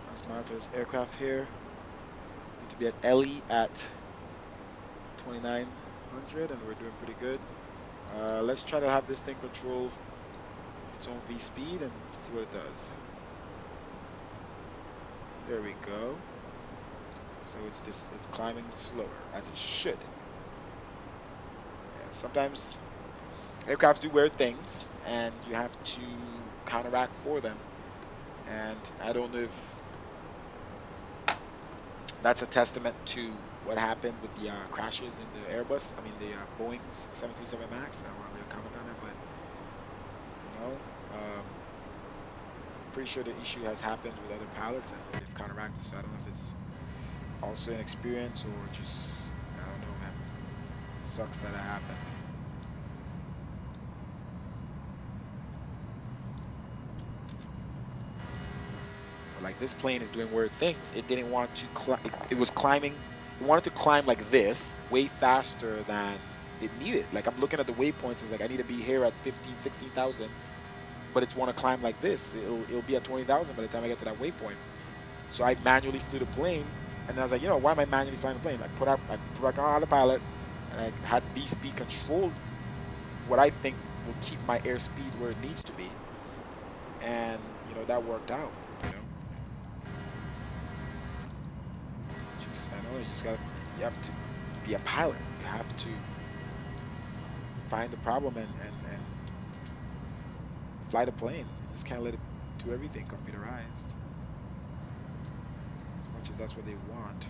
Let's monitor this aircraft here. Need to be at Ellie at 2900, and we're doing pretty good. Let's try to have this thing control its own V speed and see what it does. There we go. So it's climbing slower, as it should. Yeah, sometimes aircrafts do weird things, and you have to counteract for them. And I don't know if that's a testament to what happened with the crashes in the Airbus. I mean the Boeing's 737 Max. I don't want to comment on it, but you know, pretty sure the issue has happened with other pilots and they've counteracted. So I don't know if it's also inexperience or just I don't know, man. It sucks that it happened. But like this plane is doing weird things. It didn't want to climb. It was climbing. It wanted to climb like this, way faster than it needed. Like I'm looking at the waypoints. It's like I need to be here at 15, 16,000, but it's want to climb like this. It'll be at 20,000 by the time I get to that waypoint. So I manually flew the plane, and I was like, you know, why am I manually flying the plane? I put back on autopilot, and I had V speed controlled what I think will keep my airspeed where it needs to be, and you know that worked out. You know, just I know you have to be a pilot. You have to find the problem and fly the plane. You just can't let it do everything computerized. As much as that's what they want.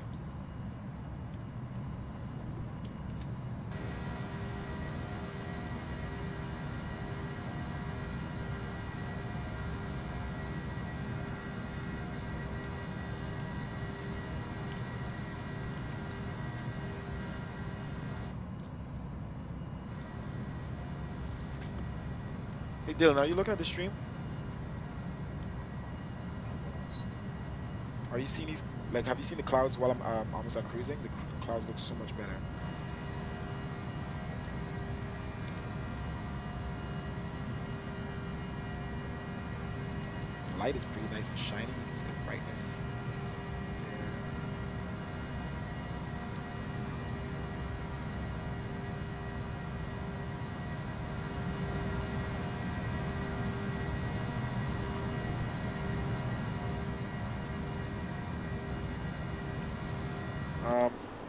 Hey Dylan, are you looking at the stream? Are you seeing these? Like, have you seen the clouds while I'm almost at cruising? The clouds look so much better. The light is pretty nice and shiny. You can see the brightness.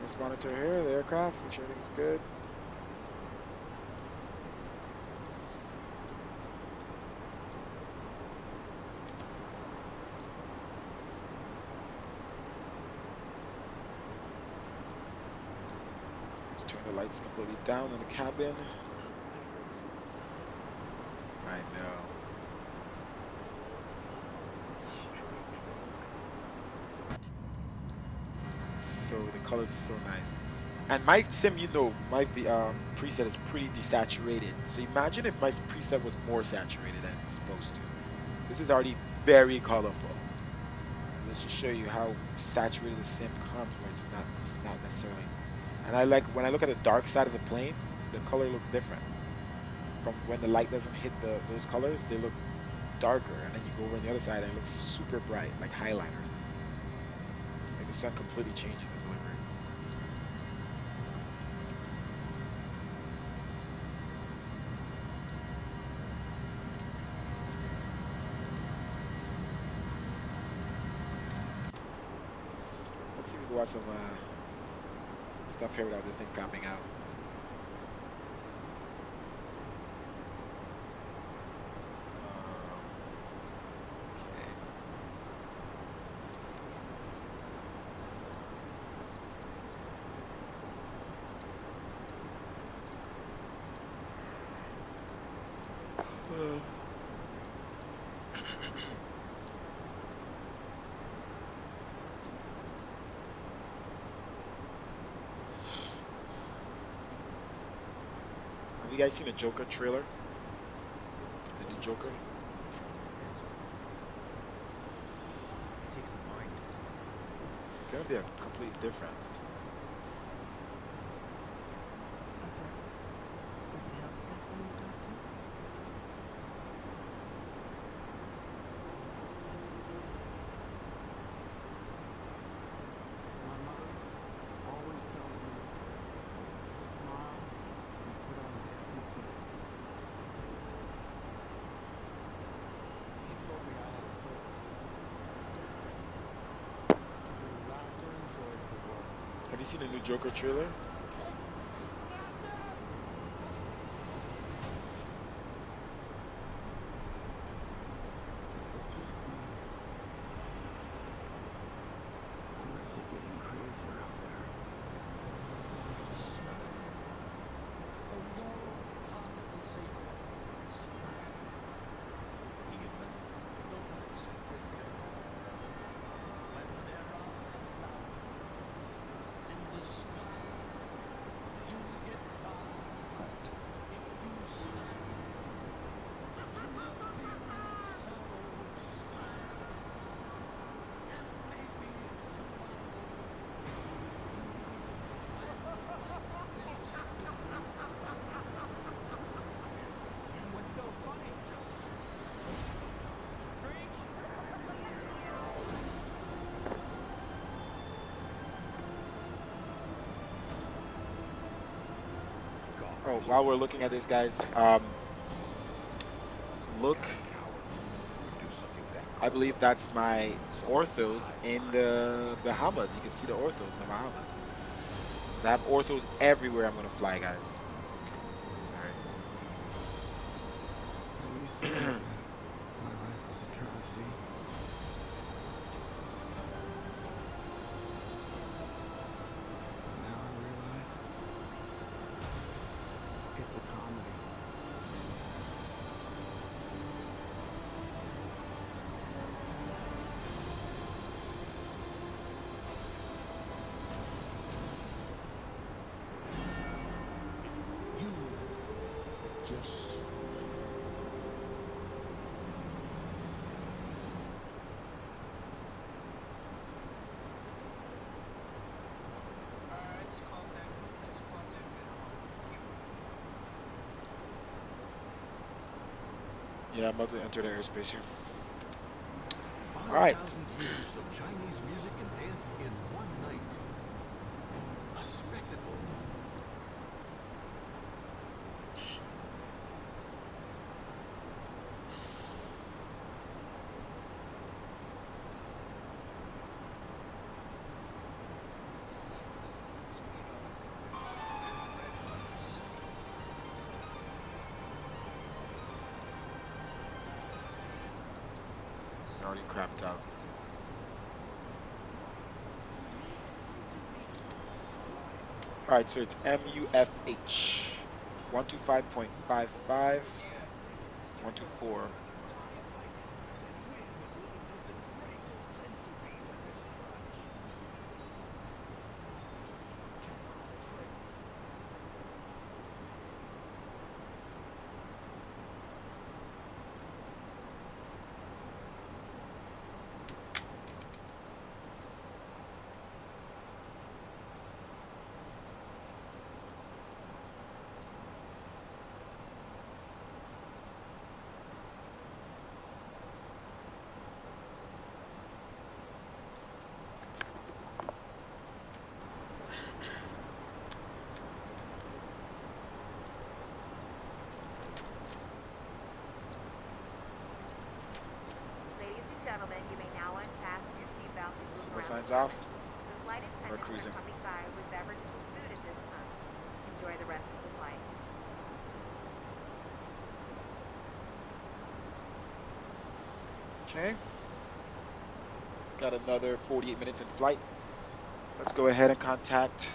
Let's monitor here the aircraft, make sure everything's good. Let's turn the lights completely down in the cabin. I know. So the colors are so nice. And my sim, you know, my preset is pretty desaturated. So imagine if my preset was more saturated than it's supposed to. This is already very colorful. Just to show you how saturated the sim comes when it's not necessarily. And I like when I look at the dark side of the plane, the color look different. From when the light doesn't hit those colors, they look darker, and then you go over on the other side and it looks super bright, like highlighter. Like the sun completely changes its delivery. Let's see if we can watch some stuff here without this thing crapping out. Have you guys seen the Joker trailer? The new Joker? It's gonna be a complete difference. Have you seen the new Joker trailer? Oh, while we're looking at this, guys, look, I believe that's my orthos in the Bahamas. You can see the orthos in the Bahamas. Because I have orthos everywhere I'm gonna fly, guys. Sorry. My life was a tragedy. But now I realize it's a comedy. You just I just called them. I just called them and Yeah, I'm about to enter the airspace here. 5,000 All right. years of Chinese music and dance in one night. A spectacle. Already crapped out. All right, so it's MUFH 125.55, 124. Ladies and gentlemen, you may now unfasten your seatbelt and move Signal around signs the off. coach. The flight We're attendants cruising. are coming by with beverages and food at this time. Enjoy the rest of the flight. Okay. Got another 48 minutes in flight. Let's go ahead and contact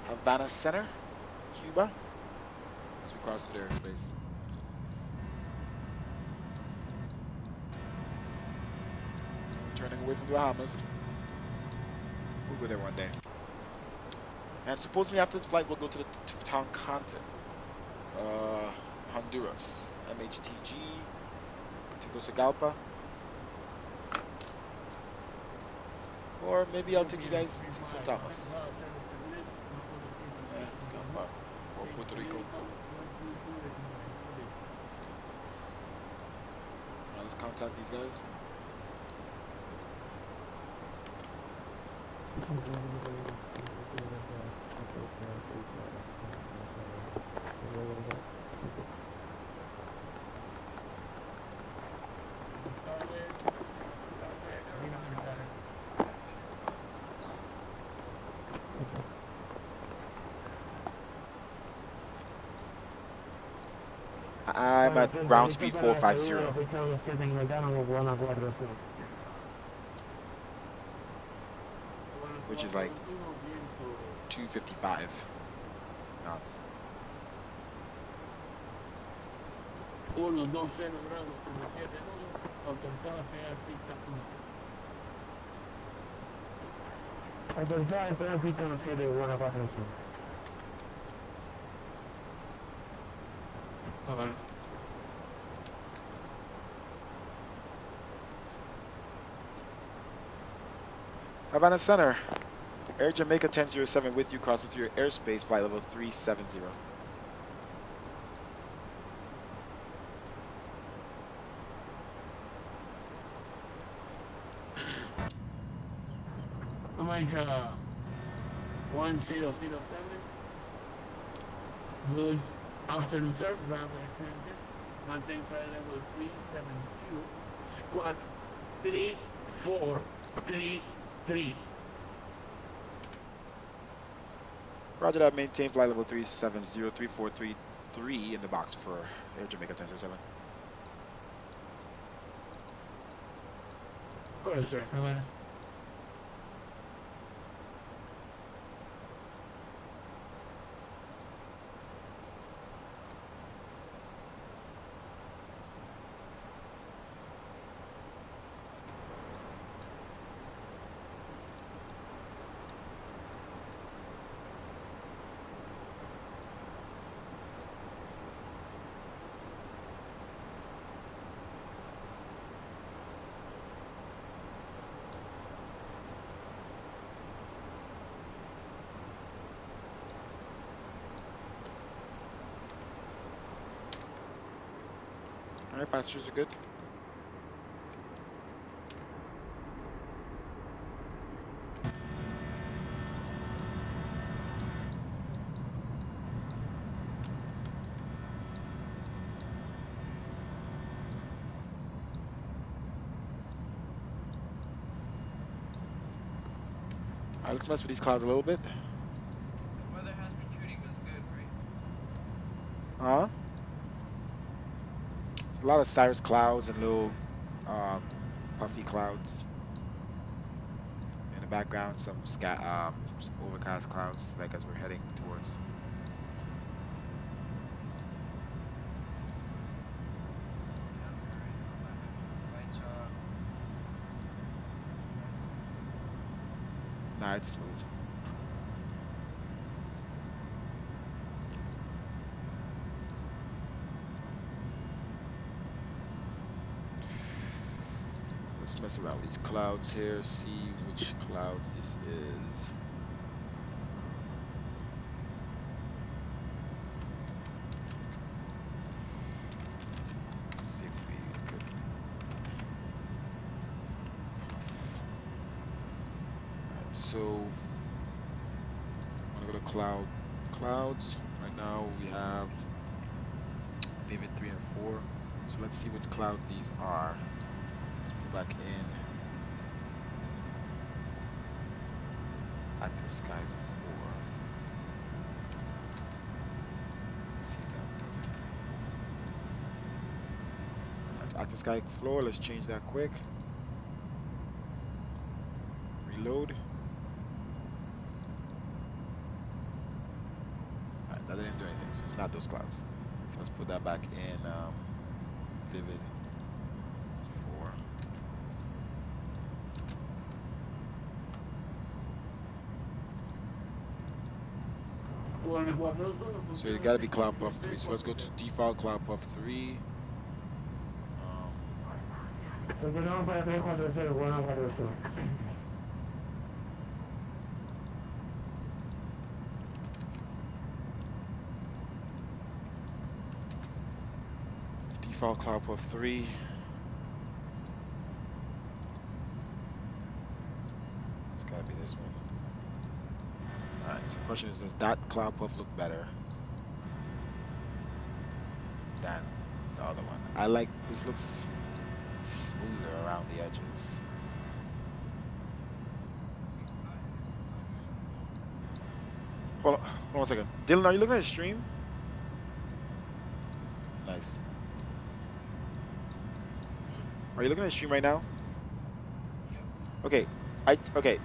Havana Center, Cuba, as we cross through the airspace. Turning away from the Bahamas. We'll go there one day. And supposedly after this flight, we'll go to the Toncontin, Honduras, MHTG, Tegucigalpa. Or maybe I'll take you guys to St. Thomas. It's kind of far. Or Puerto Rico. Alright, let's contact these guys. I'm at ground speed 450, which is like 255 knots. 1, 2, 0 grados, 7 nudos, autorizada esperar pista 1. Autorizada esperar pista 7, buena 4, 5. Havana Center, Air Jamaica 1007 with you, crossing through your airspace, flight level 370. Jamaica 1007. Good. Afternoon, sir. Bravo extension. Maintain flight level 372. Squad 3433. Roger that. Maintain flight level 3703433 in the box for Air Jamaica 1007. Correct, sir. Bye-bye. All right, passengers are good. All right, let's mess with these clouds a little bit. The weather has been treating us good, right? Huh? A lot of cirrus clouds and little puffy clouds in the background. Some overcast clouds, like as we're heading towards. Right, Nah, it's smooth. Let's mess around with these clouds here, see which clouds this is. See if we could. Alright, so I'm gonna go to clouds. Right now we have Vivid 3 and 4. So let's see what clouds these are. Let's put back in active sky 4. Let's see if that does anything. That's active sky floor. Let's change that quick. Reload. Alright, that didn't do anything, so it's not those clouds. So let's put that back in Vivid 4. So you gotta be cloud puff 3. So let's go to default cloud puff 3. Default cloud puff 3. It's gotta be this one. Alright, so the question is, does that cloud puff look better than the other one? I like, this looks smoother around the edges. Hold on 1 second. Dylan, are you looking at the stream? Nice. Are you looking at the stream right now? Okay. Okay.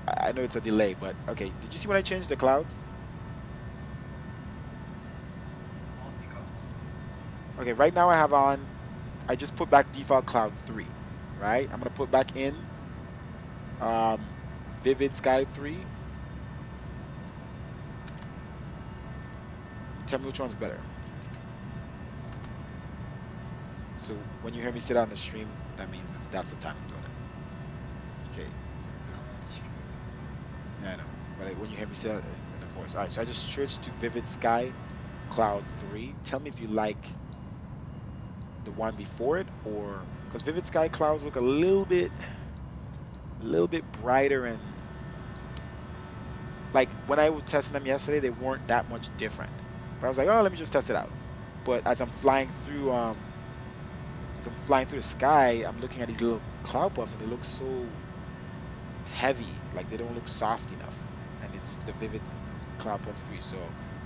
I know it's a delay, but okay. Did you see when I changed the clouds? Okay, right now I have on, I just put back default cloud 3, right? I'm gonna put back in Vivid Sky 3. Tell me which one's better. So when you hear me sit on the stream, that means that's the time I'm doing it. Okay. Yeah, I know. But when you hear me sit in the voice. Alright, so I just switched to Vivid Sky Cloud 3. Tell me if you like the one before it, or because Vivid Sky clouds look a little bit brighter, and like when I was testing them yesterday, they weren't that much different. But I was like, oh, let me just test it out. But as I'm flying through the sky, I'm looking at these little cloud puffs, and they look so heavy, like they don't look soft enough. And it's the Vivid Cloud Puff 3. So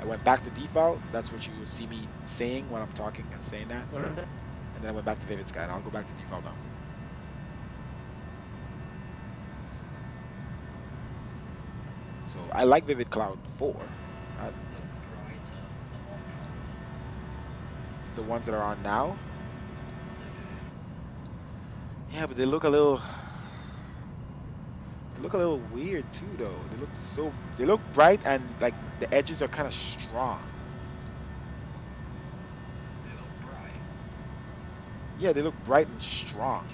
I went back to default. That's what you will see me saying when I'm talking and saying that. What is it? And then I went back to Vivid Sky, and I'll go back to default now. So I like Vivid Cloud 4. The ones that are on now. Yeah, but they look a little weird too though. They look bright, and like the edges are kind of strong. Yeah, they look bright and strong.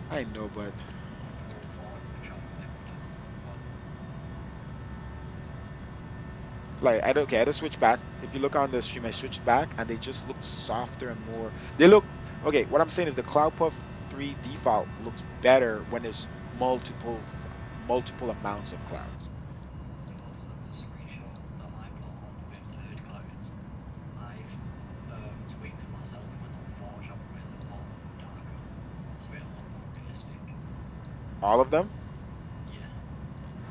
I know, but like I had to switch back. If you look on the stream, I switched back, and they just look softer and more. They look okay. What I'm saying is the Cloud Puff 3 default looks better when there's multiple amounts of clouds. All of them?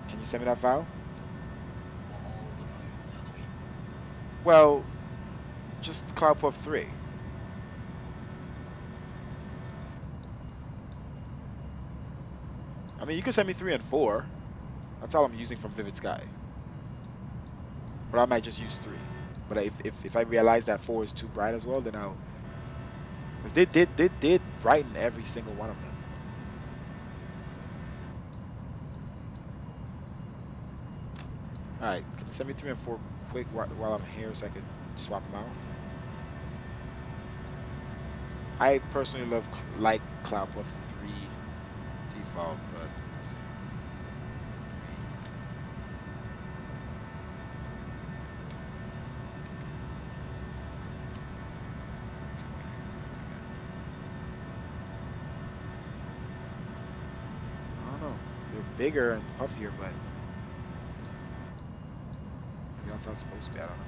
Can you send me that file? Well, just Cloud Puff 3. I mean, you can send me 3 and 4. That's all I'm using from Vivid Sky. But I might just use 3. But if I realize that 4 is too bright as well, then I'll. Because they did brighten every single one of them. All right, can you send me 3 and 4 quick while I'm here so I could swap them out? I personally like Cloud Puff 3 default, but let's see. I don't know. They're bigger and puffier, but maybe that's how it's supposed to be. I don't know.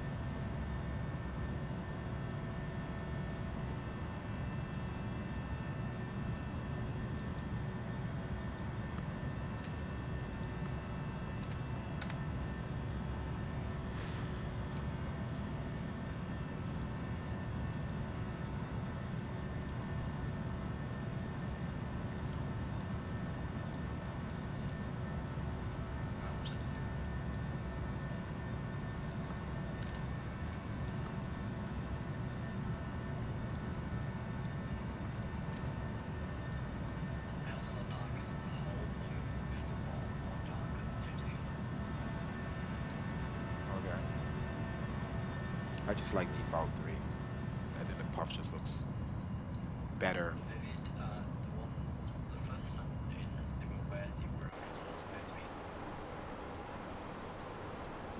I just like default 3. And then the puff just looks better.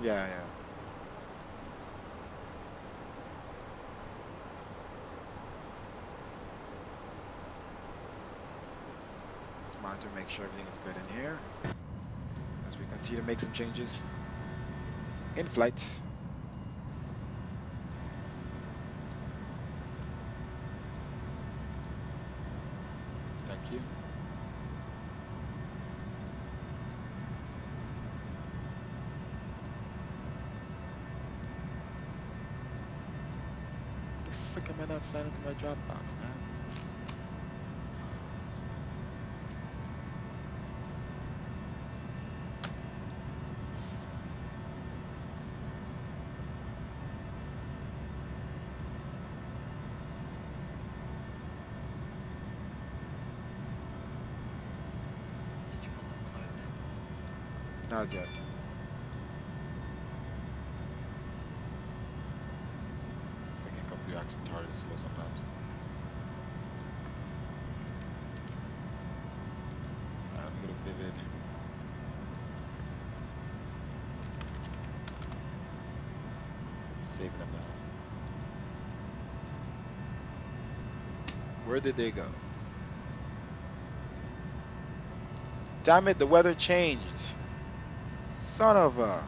Yeah, yeah. Let's monitor, make sure everything is good in here as we continue to make some changes in flight. Thank you. What the frick am I not signing to my Dropbox, man? Not yet. Freaking computer acts retarded slow sometimes. Let me go to Vivid. Saving them now. Where did they go? Damn it, the weather changed. Son of a.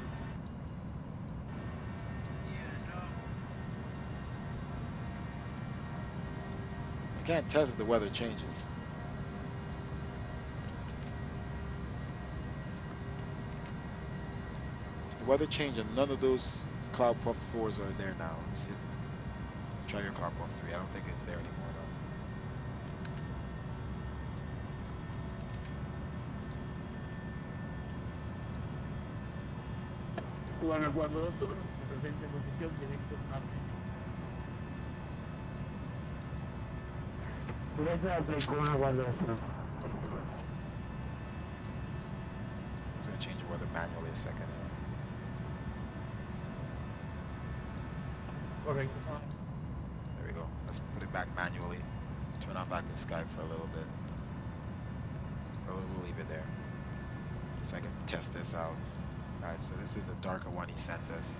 can't test if the weather changes. The weather changed and none of those Cloud Puff 4s are there now. Let me see if try your Cloud Puff 3. I don't think it's there anymore Bueno, cuando eso se presente en posición directo norte. Derecha aplicó una guardación. though. I was gonna change the weather manually a second. Correcto. There we go. Let's put it back manually. Turn off active sky for a little bit. We'll leave it there so I can test this out. Alright, so this is a darker one he sent us.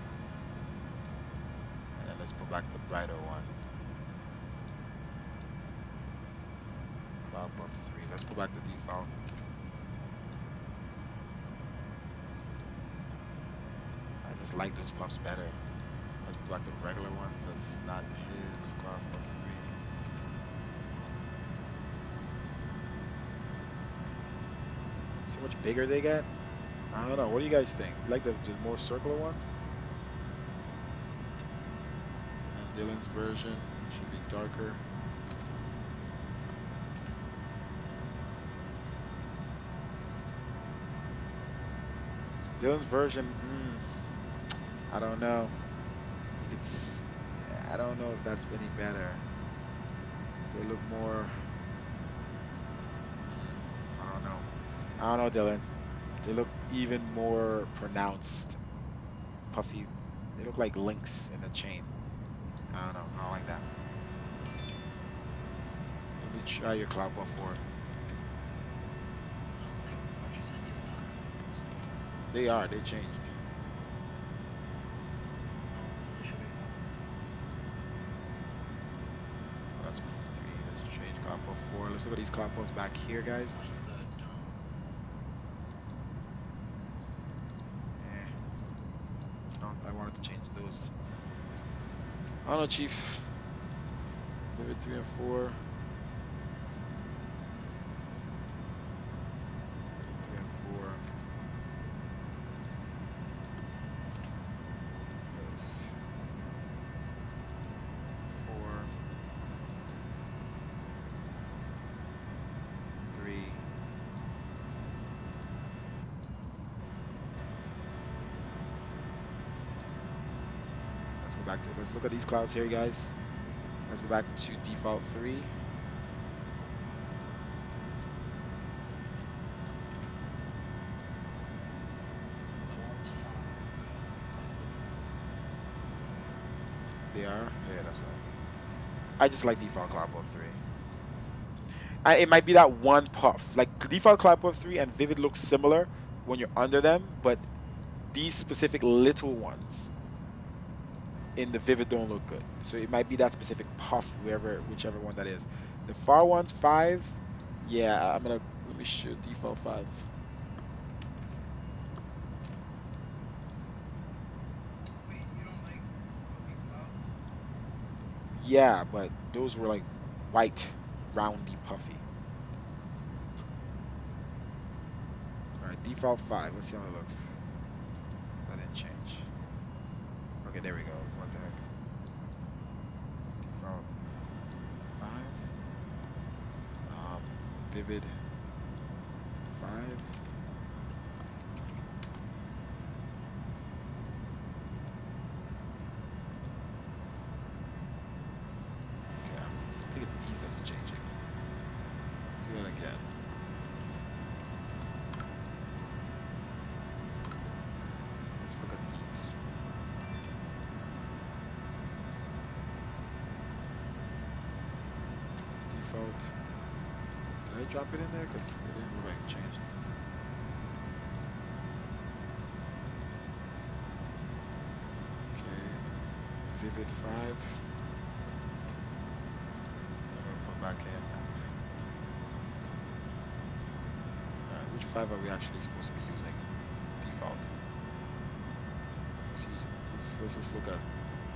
And then let's put back the brighter one. Cloud Puff 3. Let's put back the default. I just like those puffs better. Let's put back the regular ones. That's not his Cloud Puff 3. See how much bigger they get? I don't know. What do you guys think? You like the more circular ones? And Dylan's version should be darker. So Dylan's version, I don't know. I don't know if that's any better. They look more. I don't know. I don't know, Dylan. They look even more pronounced, puffy. They look like links in a chain. I don't know. I don't like that. Let me try your Cloud Puff 4. They are. They changed. Oh, that's 3. Let's change Cloud Puff 4. Let's look at these Cloud Puffs back here, guys. I wanted to change those. I don't know, Chief. Vivid 3 and 4. 3 and 4. Plus 4. 3. Let's go back to, let's look at these clouds here, guys. Let's go back to default 3. They are? Yeah, that's right. I just like default Cloud Puff 3. It might be that one puff. Like default Cloud Puff 3 and Vivid look similar when you're under them, but these specific little ones in the Vivid don't look good. So it might be that specific puff, whichever one that is. The far ones, 5, yeah, let me show default 5. Wait, you don't like puffy cloud? Yeah, but those were like white, roundy, puffy. Alright, default 5. Let's see how it looks. That didn't change. Okay, there we go. What the heck? Default 5. Vivid 5. Okay, I think it's these that's changing. Let's do it again. Let's look at these. Default. Did I drop it in there? Because it didn't look like it changed. Okay. Vivid 5. I'm going to put back in. Alright, which 5 are we actually supposed to be using? Default. Let's just look at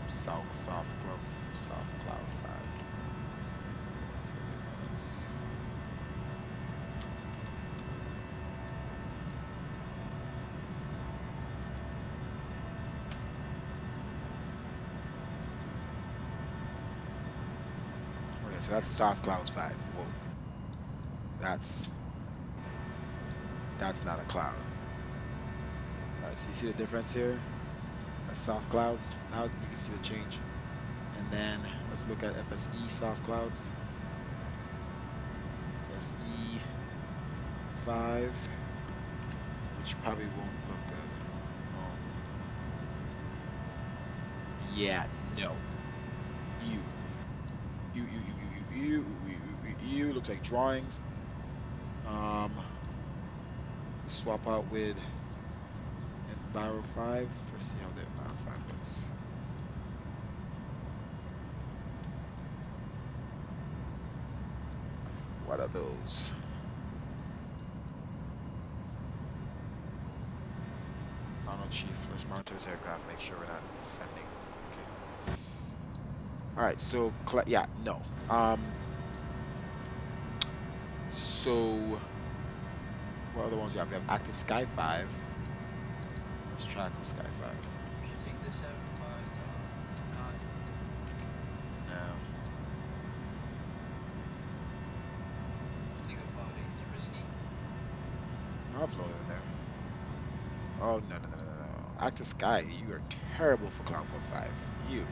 South Cloud 5. So so that's soft clouds 5. Whoa, that's not a cloud. All right, so you see the difference here? That's soft clouds. Now you can see the change. And then let's look at FSE soft clouds. FSE 5, which probably won't look good. Yeah, no. You. You looks like drawings. Swap out with Enviro 5. Let's see how the Enviro 5 looks. What are those? Arnold Chief, let's monitor this aircraft, make sure we're not sending. Okay. All right, so yeah, no. So what other ones we have? We have Active Sky 5. Let's try Active Sky 5. You should take this out to guide. No. Think about it, it's risky. I'll float in there. Oh, no. Active Sky, you are terrible for Cloud 5. You.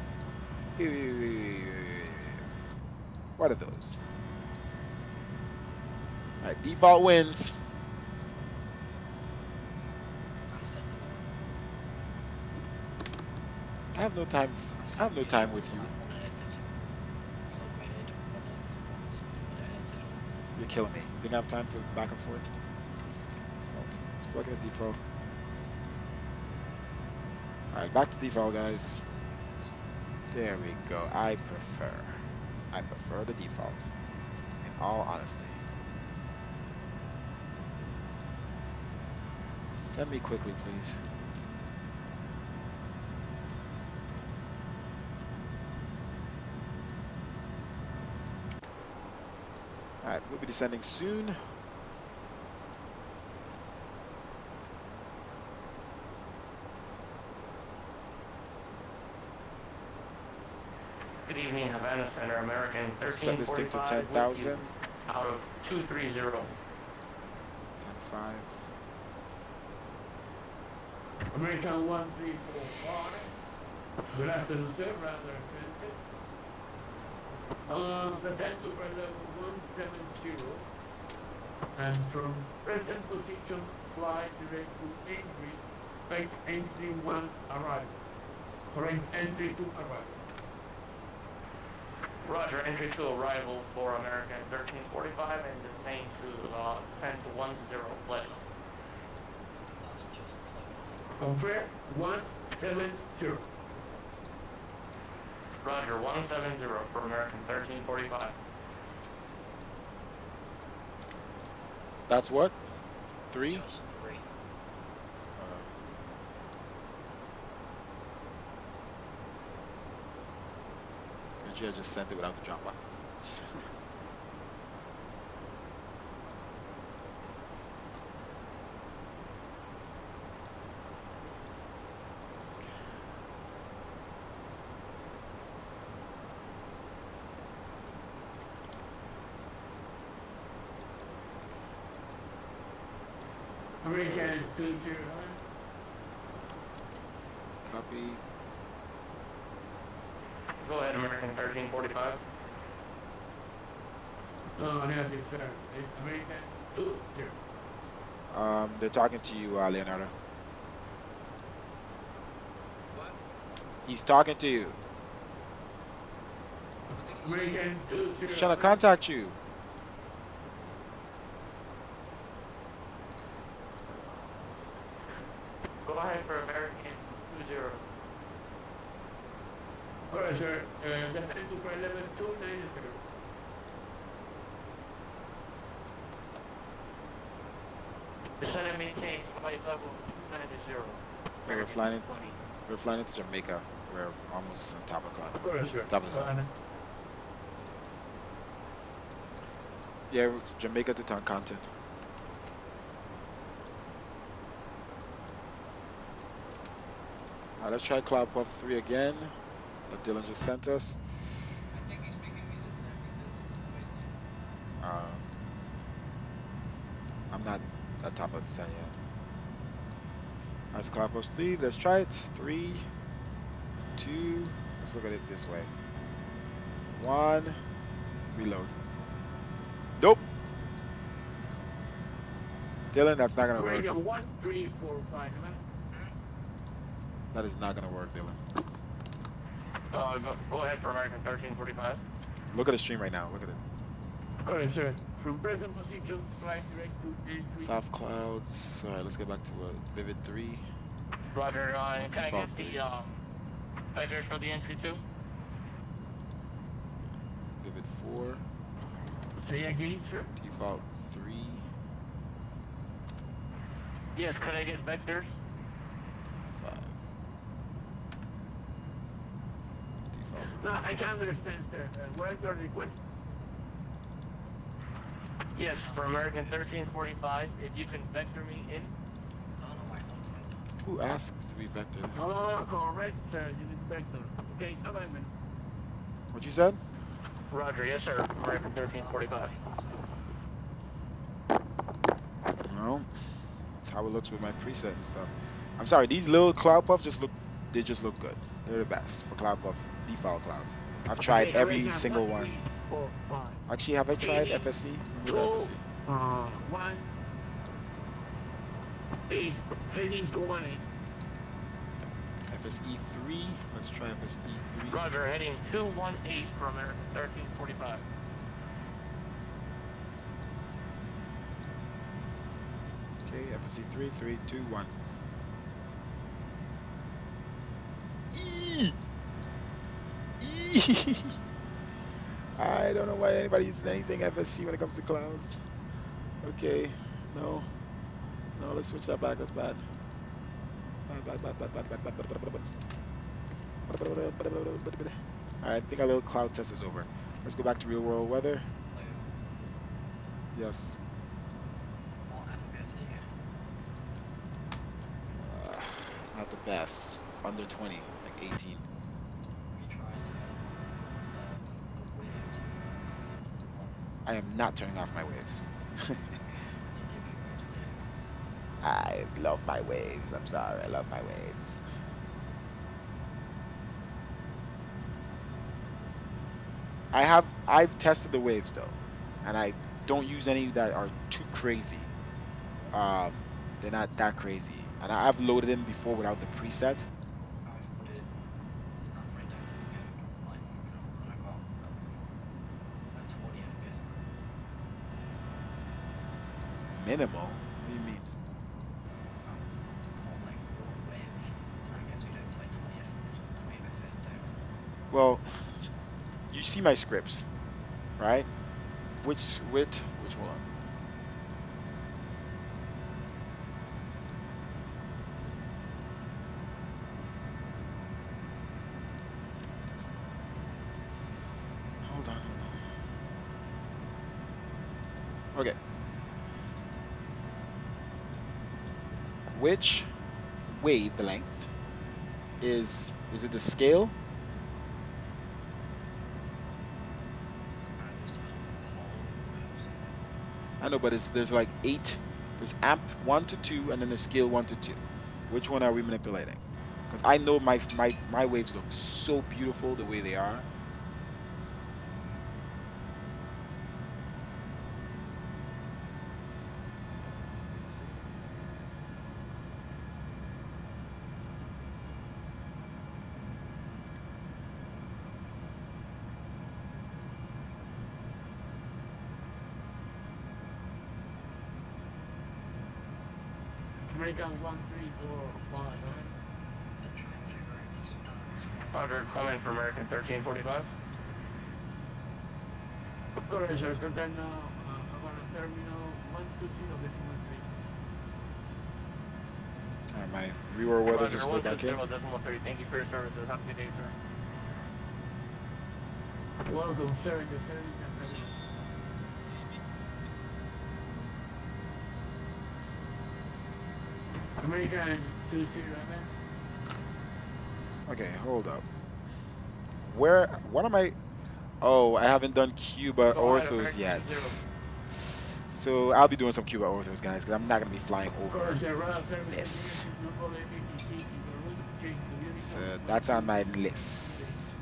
What are those? Alright, default wins. I have no time. I have no time with you. You're killing me. Didn't have time for back and forth. Looking at default. Alright, back to default, guys. There we go. I prefer the default. In all honesty. Send me quickly, please. Alright, we'll be descending soon. Good evening, Havana Center, American Set this thing to 1345 10,000. out of 230. 10.5. American 1345. Good afternoon, sir. Rather expensive. The 10 super level 170. And from present position, fly direct to Cambridge. Expect entry 1 arrival. Correct entry 2 arrival. Roger, entry to arrival for American 1345 and the same to 10-10 flight. Confirm 170. Roger, 170 for American 1345. That's what? 3? Just 3. Could you have just sent it without the Dropbox? American 20. Copy. Go ahead, American 1345. No, negative, sir. It's American 20. They're talking to you, Leonardo. What? He's talking to you. What did he say? American 20. He's trying to contact you. Go ahead for American 20. Alright, sir. The 10 super level 290. Descend and maintain flight level 290. We're flying into Jamaica. We're almost on top of cloud. Alright, sir. Top of the sun. Yeah, Jamaica to Toncontin. Let's try Cloud Puff 3 again. That Dylan just sent us. I think he's making me the same because I'm not at top of the sun yet. That's cloud post 3. Let's try it. 3, 2. Let's look at it this way. 1. Reload. Nope. Dylan, that's not gonna work. Radio 1345, man. That is not gonna work, Dylan. Go ahead for American 1345. Look at the stream right now. Look at it. Alright, sir. From present position, fly direct to entry. Soft clouds. Alright, let's get back to Vivid 3. Roger, can I Default get the 3. vectors for the entry too? Vivid 4. Say again, sir. Default 3. Yes, could I get vectors? 5. Default. No, I can't understand, sir. What is your request? Yes, for American 1345, if you can vector me in. I don't know why it looks like that. Who asks to be vectored? Oh, correct, sir. You need vector. Okay, alignment. What you said? Roger, yes sir, American 1345. No. That's how it looks with my preset and stuff. I'm sorry, these little cloud puffs just look good. They're the best for cloud puff default clouds. I've tried Okay, every American single 1, one. 3, 4, 5. Actually, have I tried FSC? Remember the FSC? 1. 8. Heading to 1. FSE 3. Let's try FSE 3. Roger, heading 218 for American 1345. Okay, FSC 3, 3, 2, 1. Eee! Eee! I don't know why anybody uses anything FSC when it comes to clouds. Okay, no. No, let's switch that back. That's bad. Alright, I think our little cloud test is over. Let's go back to real world weather. Yes. What FPS are you Not the best. Under 20, like 18. you trying to the waves? I am not turning off my waves. You give you I love my waves. I'm sorry. I love my waves. I've tested the waves though, and I don't use any that are too crazy. They're not that crazy, and I've loaded in before without the preset. I've put it down to like when I got 20 FPS. Minimal? What do you mean? Or like one wave, and I guess we don't like 20 FPS down. Well, you see my scripts, right? Which one? Hold on. Okay. Which wavelength is it the scale? I know, but there's like 8. There's amp 1 to 2, and then there's scale 1 to 2. Which one are we manipulating? Because I know my waves look so beautiful the way they are. American 1, 3, 4, 5, right? Then try and figure out his Roger, come in for American 1345. Correct, sir. So then, about terminal 120.3. My reworld weather Roger, just go back in. 120.3. Thank you for your services. Have a good day, sir. Welcome, sir. The service and ready. American 20, man. Okay, hold up. What am I? Oh, I haven't done Cuba Go ahead, orthos American yet. 20. So I'll be doing some Cuba orthos, guys, because I'm not gonna be flying Of over course, the route service this. continues to follow ATC to So uniform that's on my 22. list.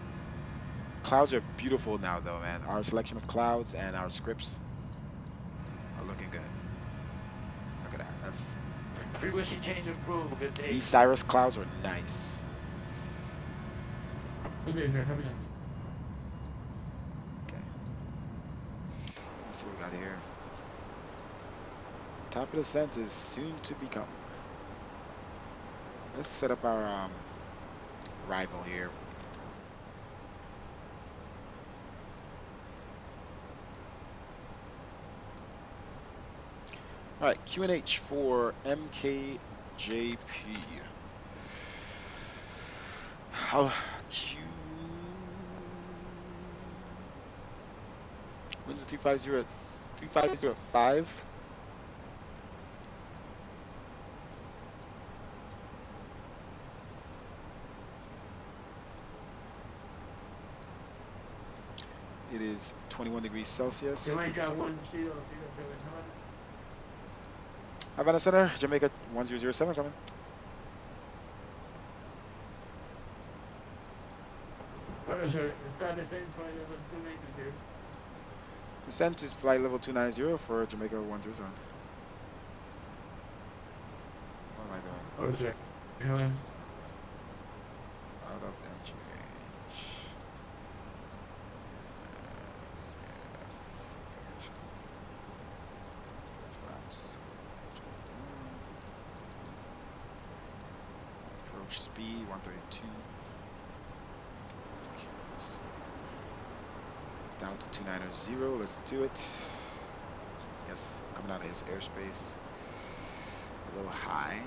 Clouds are beautiful now, though, man. Our selection of clouds and our scripts are looking good. Look at that. That's pretty nice. Frequency change approved. Good day. These Cirrus clouds are nice. Good day, sir. Have a nice Okay. Let's see what we got here. Top of the descent is soon to become. Let's set up our rival here. All right, QNH for MKJP. How Q? When's the 3505? It is 21 degrees Celsius. Jamaica 1007. Havana Center, Jamaica 1007 coming. Alright, sir. Start descent flight level 292. Descent to flight level 290 for Jamaica 107. What am I doing? Oh, sir. Helen. Out of engine range. Flaps. Approach speed 132. Down to 290. Let's do it. Guess coming out of his airspace. A little high.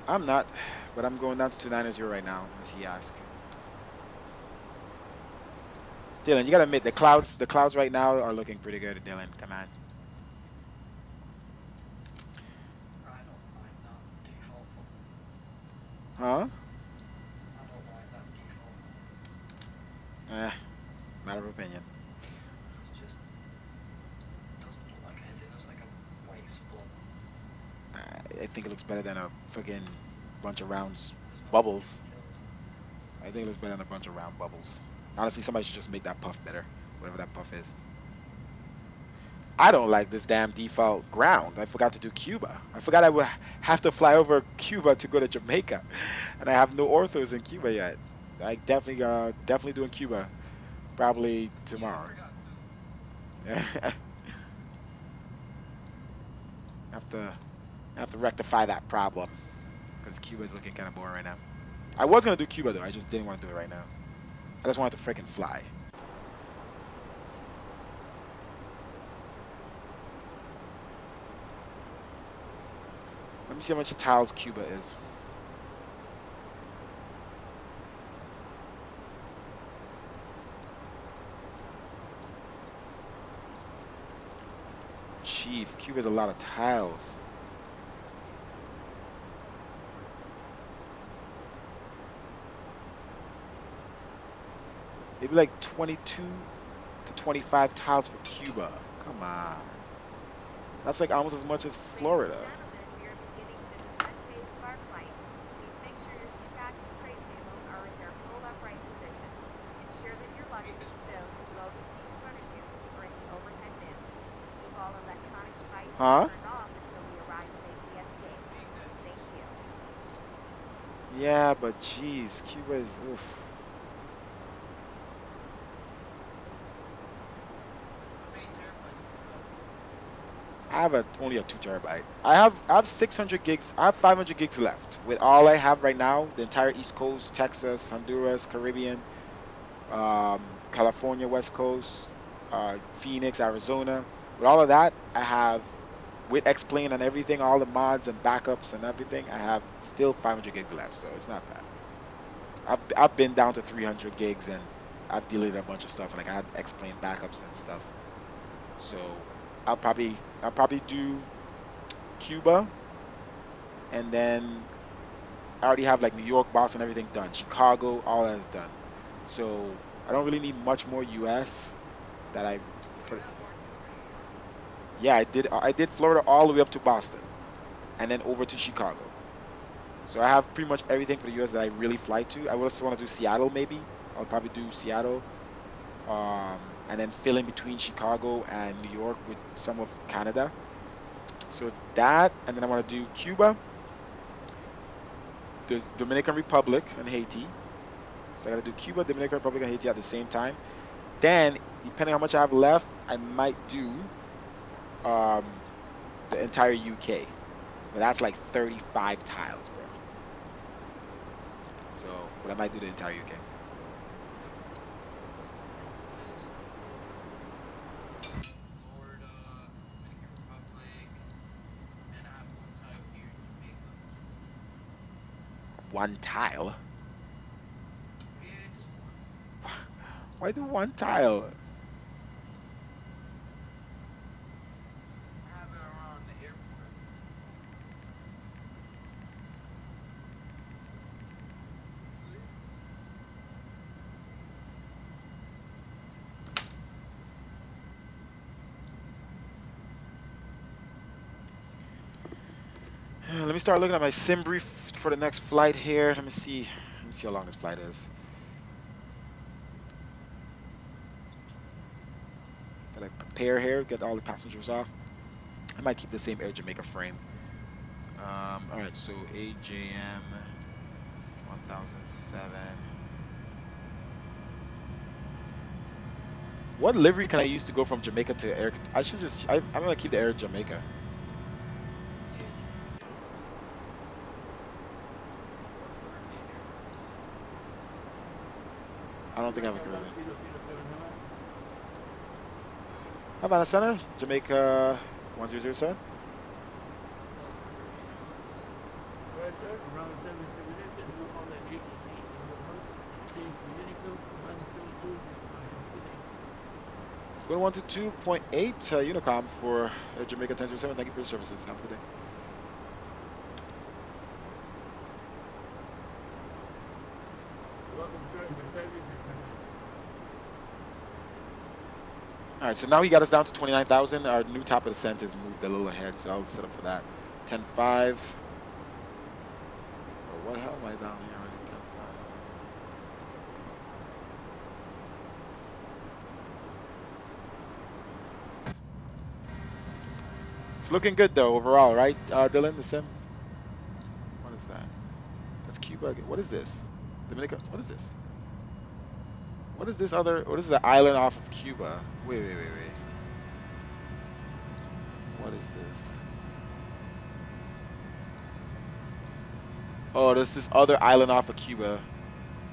I'm not, but I'm going down to 290 right now, as he asked. Dylan, you gotta admit the clouds right now are looking pretty good. Dylan, come on. I don't like that default one. Huh? I don't like that default. Matter of opinion. It's just doesn't look like anything. It looks like a white spot. I think it looks better than a friggin' bunch of rounds bubbles. I think it looks better than a bunch of round bubbles. Honestly, somebody should just make that puff better, whatever that puff is. I don't like this damn default ground. I forgot to do Cuba. I forgot I would have to fly over Cuba to go to Jamaica, and I have no orthos in Cuba yet. I definitely doing Cuba, probably tomorrow. have to rectify that problem because Cuba is looking kind of boring right now. I was gonna do Cuba though. I just didn't want to do it right now. I just wanted to freaking fly. Let me see how much tiles Cuba is. Chief, Cuba's a lot of tiles. Maybe like 22 to 25 tiles for Cuba. Come on. That's like almost as much as Florida. Huh? Yeah, but geez, Cuba is oof. I have only a 2 terabyte. I have 600 gigs. I have 500 gigs left. With all I have right now, the entire East Coast, Texas, Honduras, Caribbean, California, West Coast, Phoenix, Arizona. With all of that, I have, with xplane and everything, all the mods and backups and everything, I have still 500 gigs left, so it's not bad. I've been down to 300 gigs and I've deleted a bunch of stuff. Like I had X-plane backups and stuff. So I'll probably do Cuba, and then I already have like New York, Boston, everything done. Chicago, all that is done. So I don't really need much more US that I for yeah, I did Florida all the way up to Boston and then over to Chicago. So I have pretty much everything for the US that I really fly to. I also want to do Seattle maybe. I'll probably do Seattle. And then fill in between Chicago and New York with some of Canada. So that, and then I want to do Cuba. There's Dominican Republic and Haiti. So I got to do Cuba, Dominican Republic, and Haiti at the same time. Then, depending on how much I have left, I might do um, the entire UK. But that's like 35 tiles, bro. So, but I might do the entire UK. Florida, Dominican Republic, and I have one tile here in Jamaica. One tile? Yeah, just one. Why do one tile? I have it around the airport. Let me start looking at my sim brief for the next flight here. Let me see. Let me see how long this flight is. Gotta prepare here, get all the passengers off. I might keep the same Air Jamaica frame. All right, so AJM 1007. What livery can I use to go from Jamaica to Air? I should just, I'm gonna keep the Air Jamaica. Yeah, just use it. Or be Air Force. I don't think I have a Caribbean. Havana Center, Jamaica 1007. Well, Caribbean Airlines is Right there, around 778, and we're on the 88. Going 122.8 Unicom for Jamaica 1007. Thank you for your services. Have a good day. All right, so now he got us down to 29,000. Our new top of descent is moved a little ahead, so I'll set up for that. 10.5. Oh, what the hell am I down here already? 10.5. It's looking good though overall, right, Dylan? The sim. What is that? That's Cuba. What is this? Dominica. What is this? What is this other? What is the island off of Cuba? Wait. What is this? Oh, this other island off of Cuba.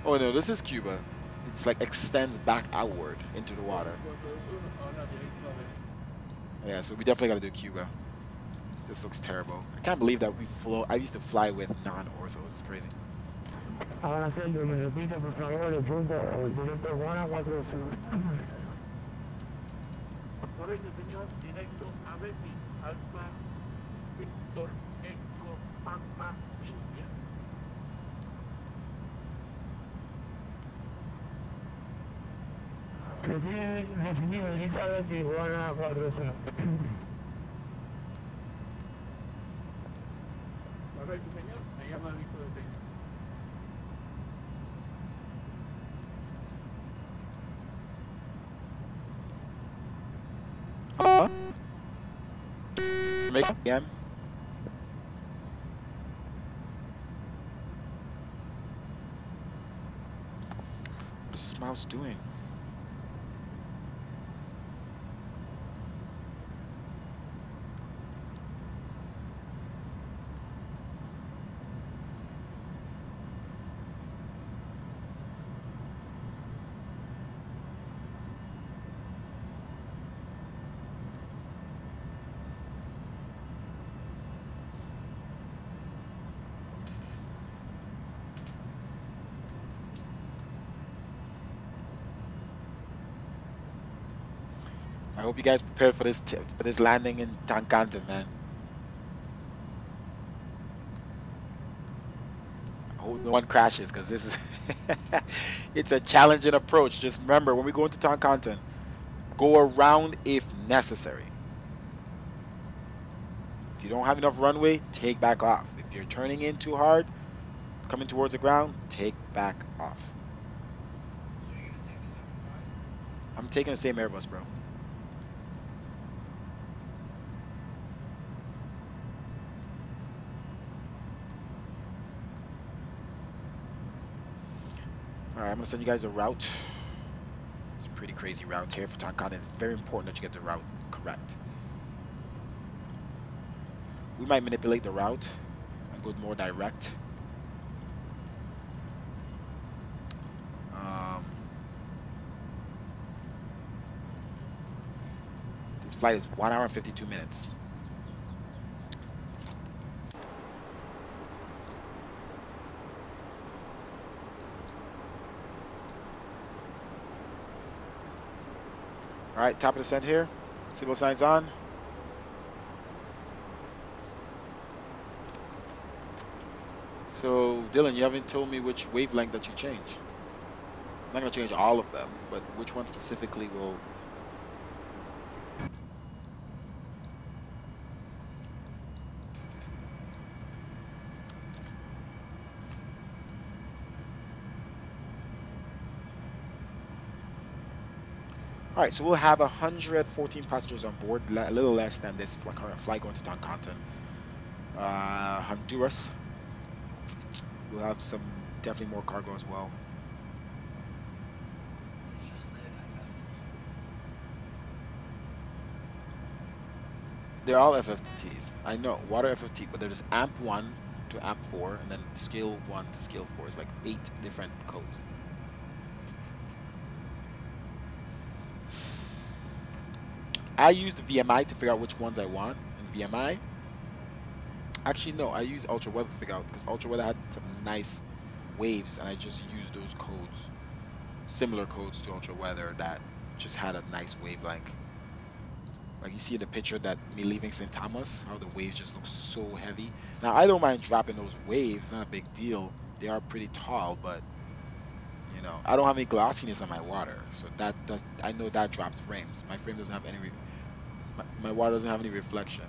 Oh no, this is Cuba. It's like extends back outward into the water. Yeah, so we definitely got to do Cuba. This looks terrible. I can't believe that we flew. I used to fly with non-orthos. It's crazy. Ahora Sandro, me repite por favor el punto directo 145. Correcto, señor, directo a Betty, Alfa, Víctor, Eco, Pampa, India. Recibido, lista Tijuana 40. Correcto, señor, me llama Víctor de Peña. Jamaica again. What is this mouse doing? hope you guys prepared for this landing in Toncontin, man. I hope no one crashes because this is it's a challenging approach. Just remember when we go into Toncontin, go around if necessary. If you don't have enough runway, take back off. If you're turning in too hard, coming towards the ground, take back off. So you're gonna take the 75? I'm taking the same Airbus, bro. All right, I'm gonna send you guys a route. It's a pretty crazy route here for Toncontin. It's very important that you get the route correct. We might manipulate the route and go more direct. This flight is 1 hour and 52 minutes. All right, top of the descent here. Signal signs on. So, Dylan, you haven't told me which wavelength that you change. I'm not going to change all of them, but which one specifically will... All right, so we'll have 114 passengers on board, a little less than this current flight going to Toncontin. Honduras. We'll have some, definitely more cargo as well. It's just the FFT. They're all FFTs. I know, water FFT, but there's AMP1 to AMP4, and then scale 1 to scale 4. It's like 8 different codes. I used VMI to figure out which ones I want in VMI. Actually, no, I use Ultra Weather to figure out because Ultra Weather had some nice waves, and I just used those codes, similar codes to Ultra Weather that just had a nice wavelength. Like you see in the picture that me leaving St. Thomas, how the waves just look so heavy. Now I don't mind dropping those waves, not a big deal. They are pretty tall, but you know, I don't have any glossiness on my water, so that does, I know that drops frames. My frame doesn't have any, my water doesn't have any reflection.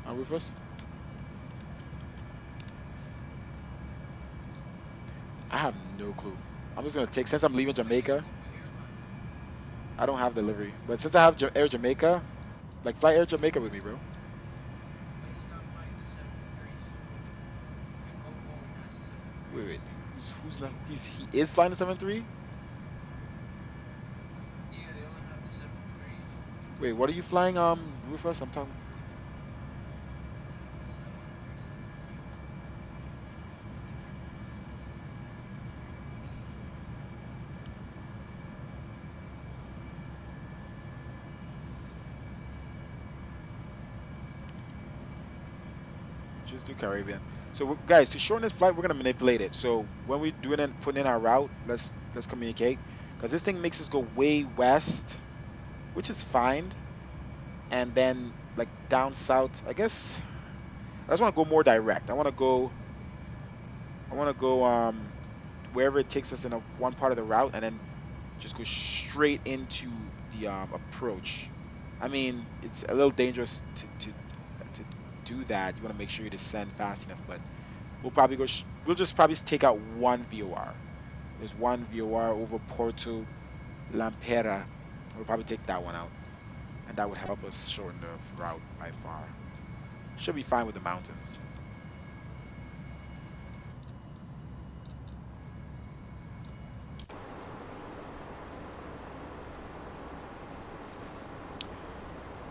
Rufus? I have no clue. I'm just gonna take, since I'm leaving Jamaica, I don't have delivery, but since I have Air Jamaica, like fly Air Jamaica with me, bro. But he's not flying the 73, so your GoPro only has the 73. Wait, who's not? He is flying the 7.3. Yeah, they only have the 73. Wait, what are you flying, Rufus? I'm talking. Just do Caribbean. So guys, to shorten this flight, we're gonna manipulate it. So when we doing it, putting in our route, let's communicate, because this thing makes us go way west, which is fine, and then like down south. I guess I just want to go more direct. I want to go wherever it takes us in one part of the route, and then just go straight into the approach. I mean, it's a little dangerous to do that. You want to make sure you descend fast enough, but we'll probably go. We'll just probably take out one VOR. There's one VOR over Porto Lampera. We'll probably take that one out, and that would help us shorten the route by far. Should be fine with the mountains.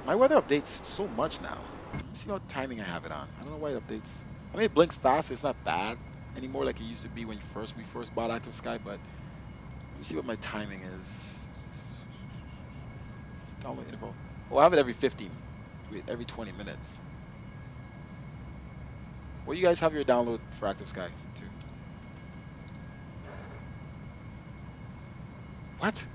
My weather updates so much now. Let me see what timing I have it on. I don't know why it updates. I mean, it blinks fast. It's not bad anymore like it used to be when we first bought Active Sky. But let me see what my timing is. Download info. Oh, I have it every 15. Wait, every 20 minutes. What do you guys have your download for Active Sky to? What?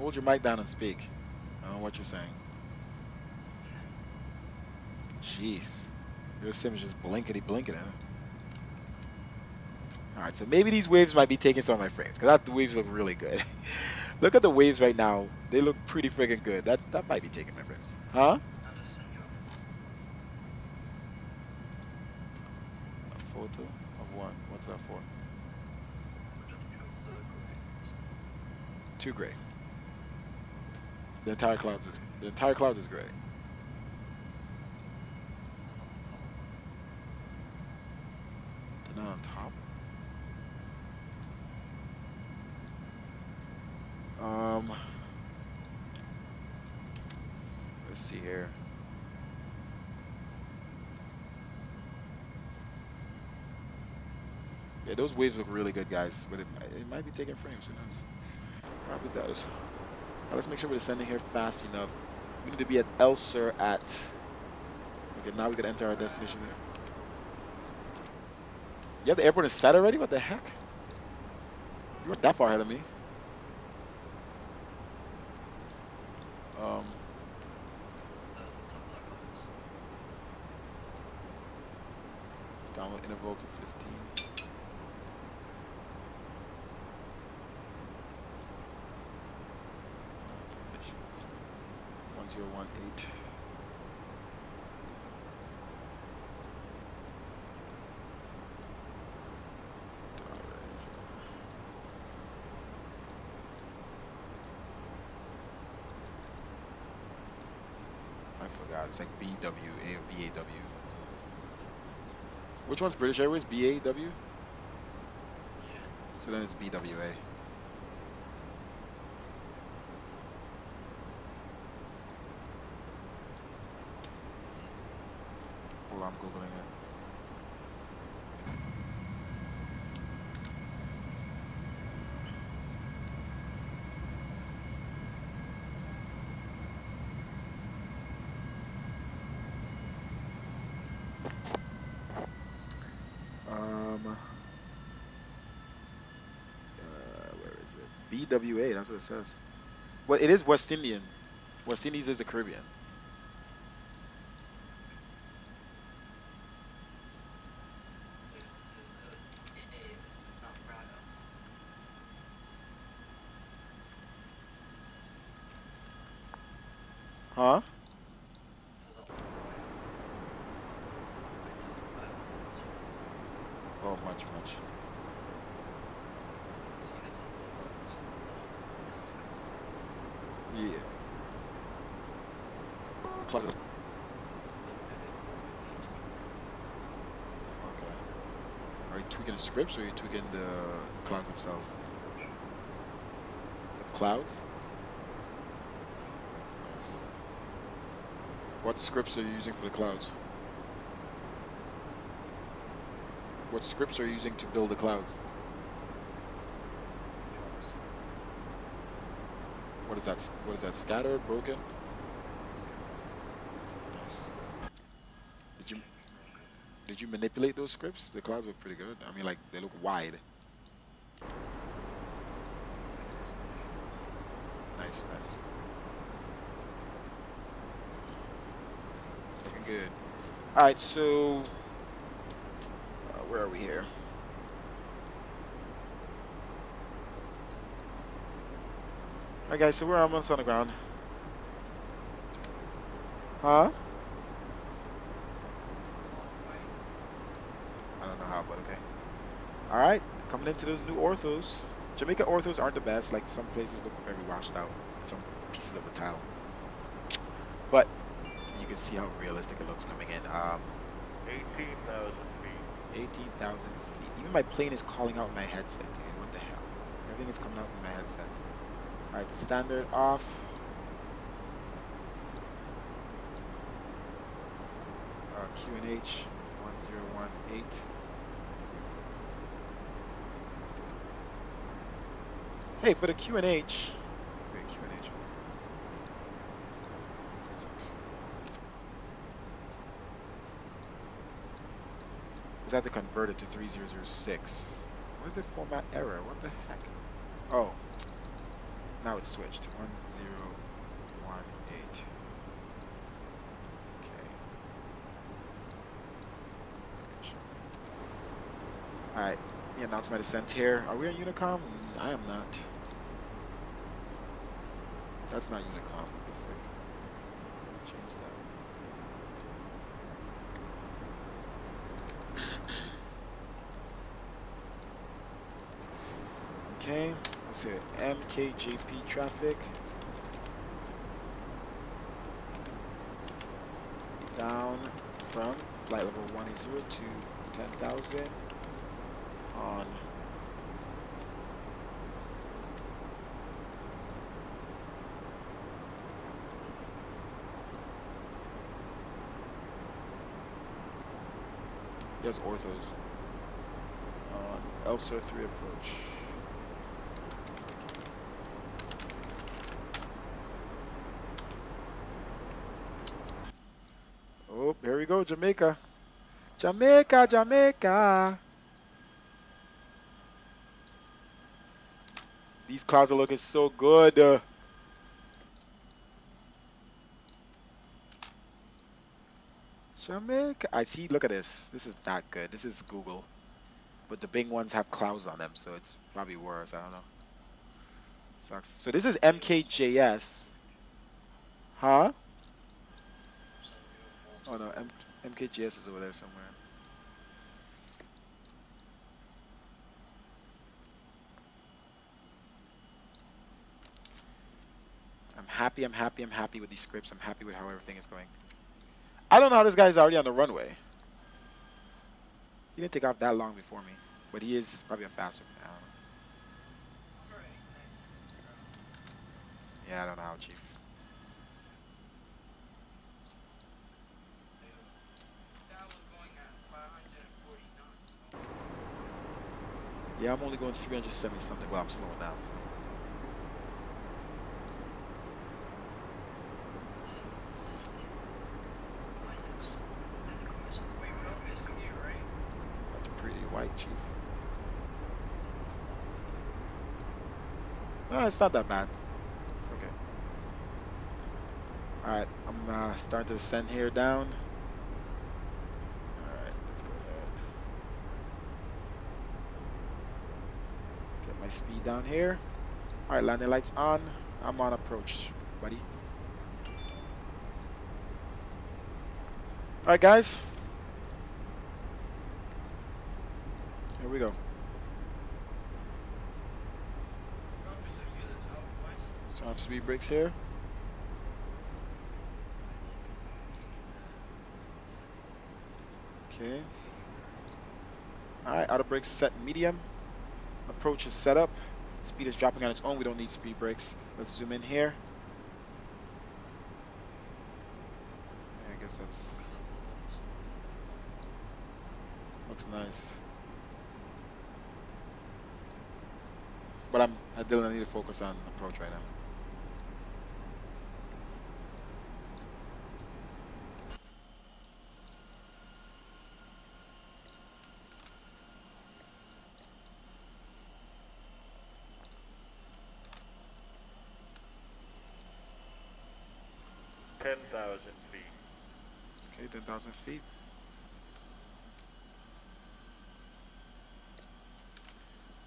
Hold your mic down and speak. I don't know what you're saying. Jeez. Your sim is just blinkety blinking, huh? Alright, so maybe these waves might be taking some of my frames, because the waves look really good. Look at the waves right now. They look pretty freaking good. That might be taking my frames. Huh? I just sent you A photo of what? What's that for? just put the grades. Too gray. The entire clouds is gray. They're not on top. Let's see here. Yeah, those waves look really good, guys. But it might be taking frames. Who knows? Probably does. Let's make sure we're descending here fast enough. We need to be at Elsur at. Okay, now we can enter our destination here. You have the airport is set already? What the heck? You weren't that far ahead of me. That was the top of the Download interval to 15. Missions. 1018. I forgot. It's like BWA or BAW. Which one's British Airways? BAW? So then it's BWA. Hold on, I'm Googling it. Where is it? BWA, that's what it says. Well, it is West Indian. West Indies is the Caribbean. Huh? Oh, much, much. Yeah. Cloud. Okay. Are you tweaking the scripts or are you tweaking the clouds themselves? The clouds? Nice. What scripts are you using for the clouds? What scripts are you using to build the clouds? What is that? What is that? Scattered, broken? Nice. Did you manipulate those scripts? The clouds look pretty good. I mean, like they look wide. Nice, nice. Looking good. All right, so where are we here? All right, guys. So we're almost on the ground. Huh? I don't know how, but okay. All right, coming into those new orthos. Jamaica orthos aren't the best. Like some places look very washed out. Some pieces of the tile. But you can see how realistic it looks coming in. 18,000 feet. 18,000 feet. Even my plane is calling out in my headset, dude. What the hell? Everything is coming out in my headset. Alright, standard off. QNH 1018. Hey, for the QNH. Wait, QNH. Is that to convert it to 3006? What is it? Format error. What the heck? Oh. Now it's switched. 1018. Okay. Alright. Me announce my descent here. Are we on Unicom? I am not. That's not Unicom. What the frick? Change that. Okay. Let's see. MKJP traffic. Down from flight level 180 to 10,000 on he has orthos on Elsa 3 approach. Oh, here we go, Jamaica. Jamaica, Jamaica. These clouds are looking so good. Jamaica. I see, look at this. This is not good. This is Google. But the Bing ones have clouds on them, so it's probably worse. I don't know. Sucks. So this is MKJS. Huh? Oh no, MKJS is over there somewhere. I'm happy, I'm happy, I'm happy with these scripts. I'm happy with how everything is going. I don't know how this guy's already on the runway. He didn't take off that long before me. But he is probably a faster. I don't know. Yeah, I don't know how, Chief. That was going at 540 knots. Yeah, I'm only going 370 something. Well, I'm slowing down. So. That's pretty white, Chief. No, it's not that bad. It's okay. Alright, I'm starting to descend here down. Alright, let's go ahead. Get my speed down here. Alright, landing lights on. I'm on approach, buddy. Alright, guys. Here we go. Let's turn off speed brakes here. Okay. Alright, auto brakes set medium. Approach is set up. Speed is dropping on its own. We don't need speed brakes. Let's zoom in here. Yeah, I guess that's looks nice. But I still need to focus on approach right now. Ten 10,000 feet. Okay, 10,000 feet.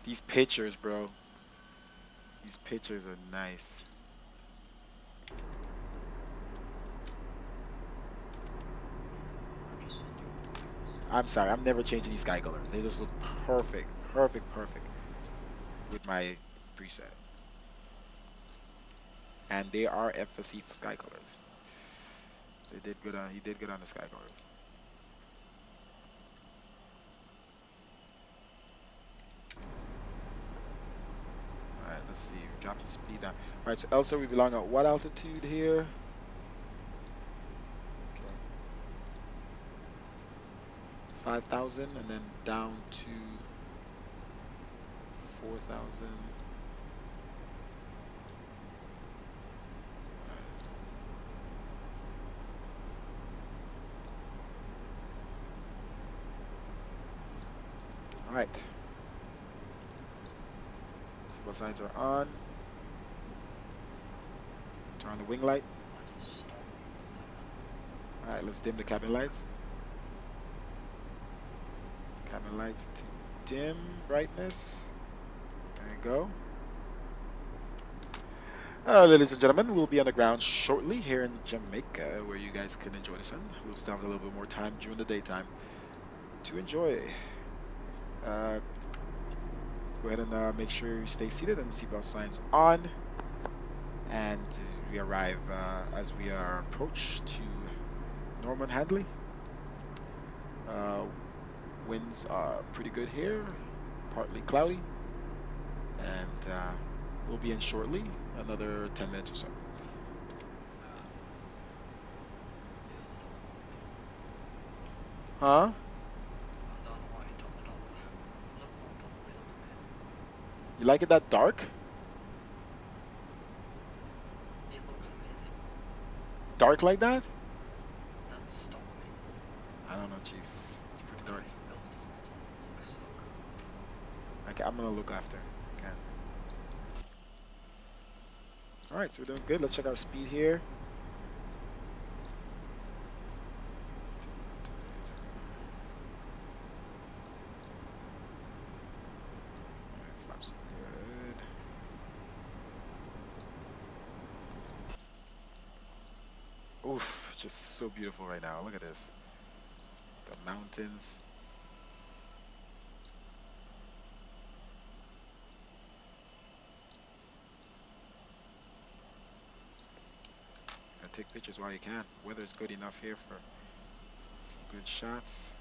These pictures, bro. These pictures are nice. I'm sorry, I'm never changing these sky colors. They just look perfect, perfect, perfect with my preset. And they are FSC sky colors. They did good on. He did good on the sky colors. All right, let's see. We're dropping speed down. All right, so Elsa, we belong at what altitude here? Okay, 5,000, and then down to 4,000. All right. So what signs are on? On the wing light. I just stop. Alright, let's dim the cabin lights. Cabin lights to dim brightness. There you go. Ladies and gentlemen, we'll be on the ground shortly here in Jamaica, where you guys can enjoy the sun. We'll still have a little bit more time during the daytime to enjoy. Go ahead and make sure you stay seated and seatbelt signs on. And we arrive as we are approach to Norman Hadley. Winds are pretty good here, partly cloudy, and we'll be in shortly, another 10 minutes or so. Huh? I don't know why you don't know. Look more properly, it looks amazing. You like it that dark? It looks amazing. Dark like that? That's stopping me. I don't know, Chief. It's pretty dark. It's built on it. It looks so good. Okay, I'm gonna look after. Okay. All right, so we're doing good. Let's check our speed here. Flaps good. Oof, just so beautiful right now. Look at this. The mountains. Take pictures while you can. Weather's good enough here for some good shots.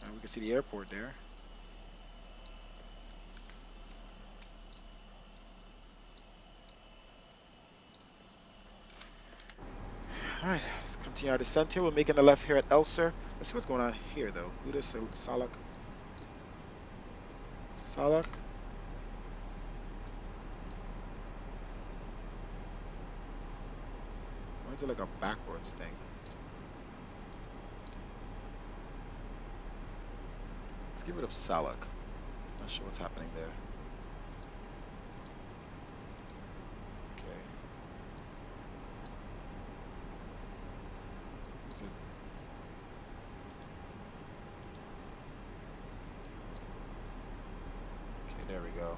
And we can see the airport there. Alright, let's continue our descent here. We're making the left here at Elser. Let's see what's going on here though. Gouda, Salak. Salak. Why is it like a backwards thing? Let's get rid of Salak. Not sure what's happening there. Okay. Is it? Okay, there we go.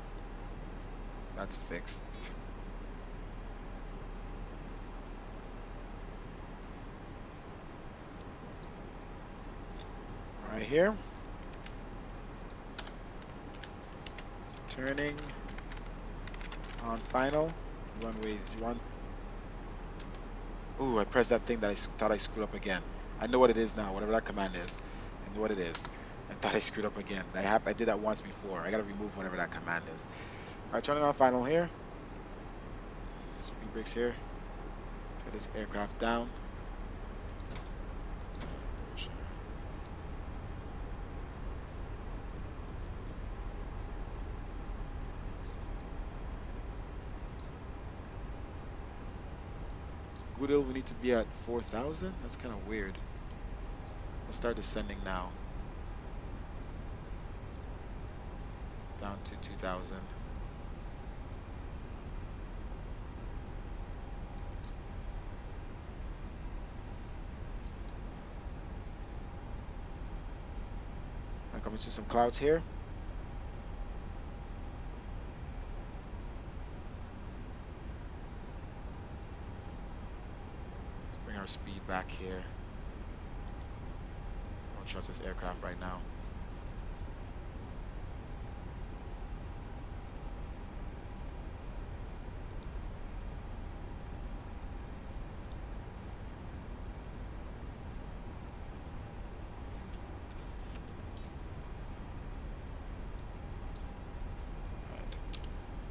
That's fixed. Right here. Turning on final. Runways 1. Ooh, I pressed that thing that I thought I screwed up again. I know what it is now, whatever that command is. I know what it is. I thought I screwed up again. I did that once before. I gotta remove whatever that command is. Alright, turning on final here. Speed brakes here. Let's get this aircraft down. Goodhill, we need to be at 4,000? That's kind of weird. Let's start descending now. Down to 2,000. I'm coming to some clouds here. Bring our speed back here. Don't trust this aircraft right now.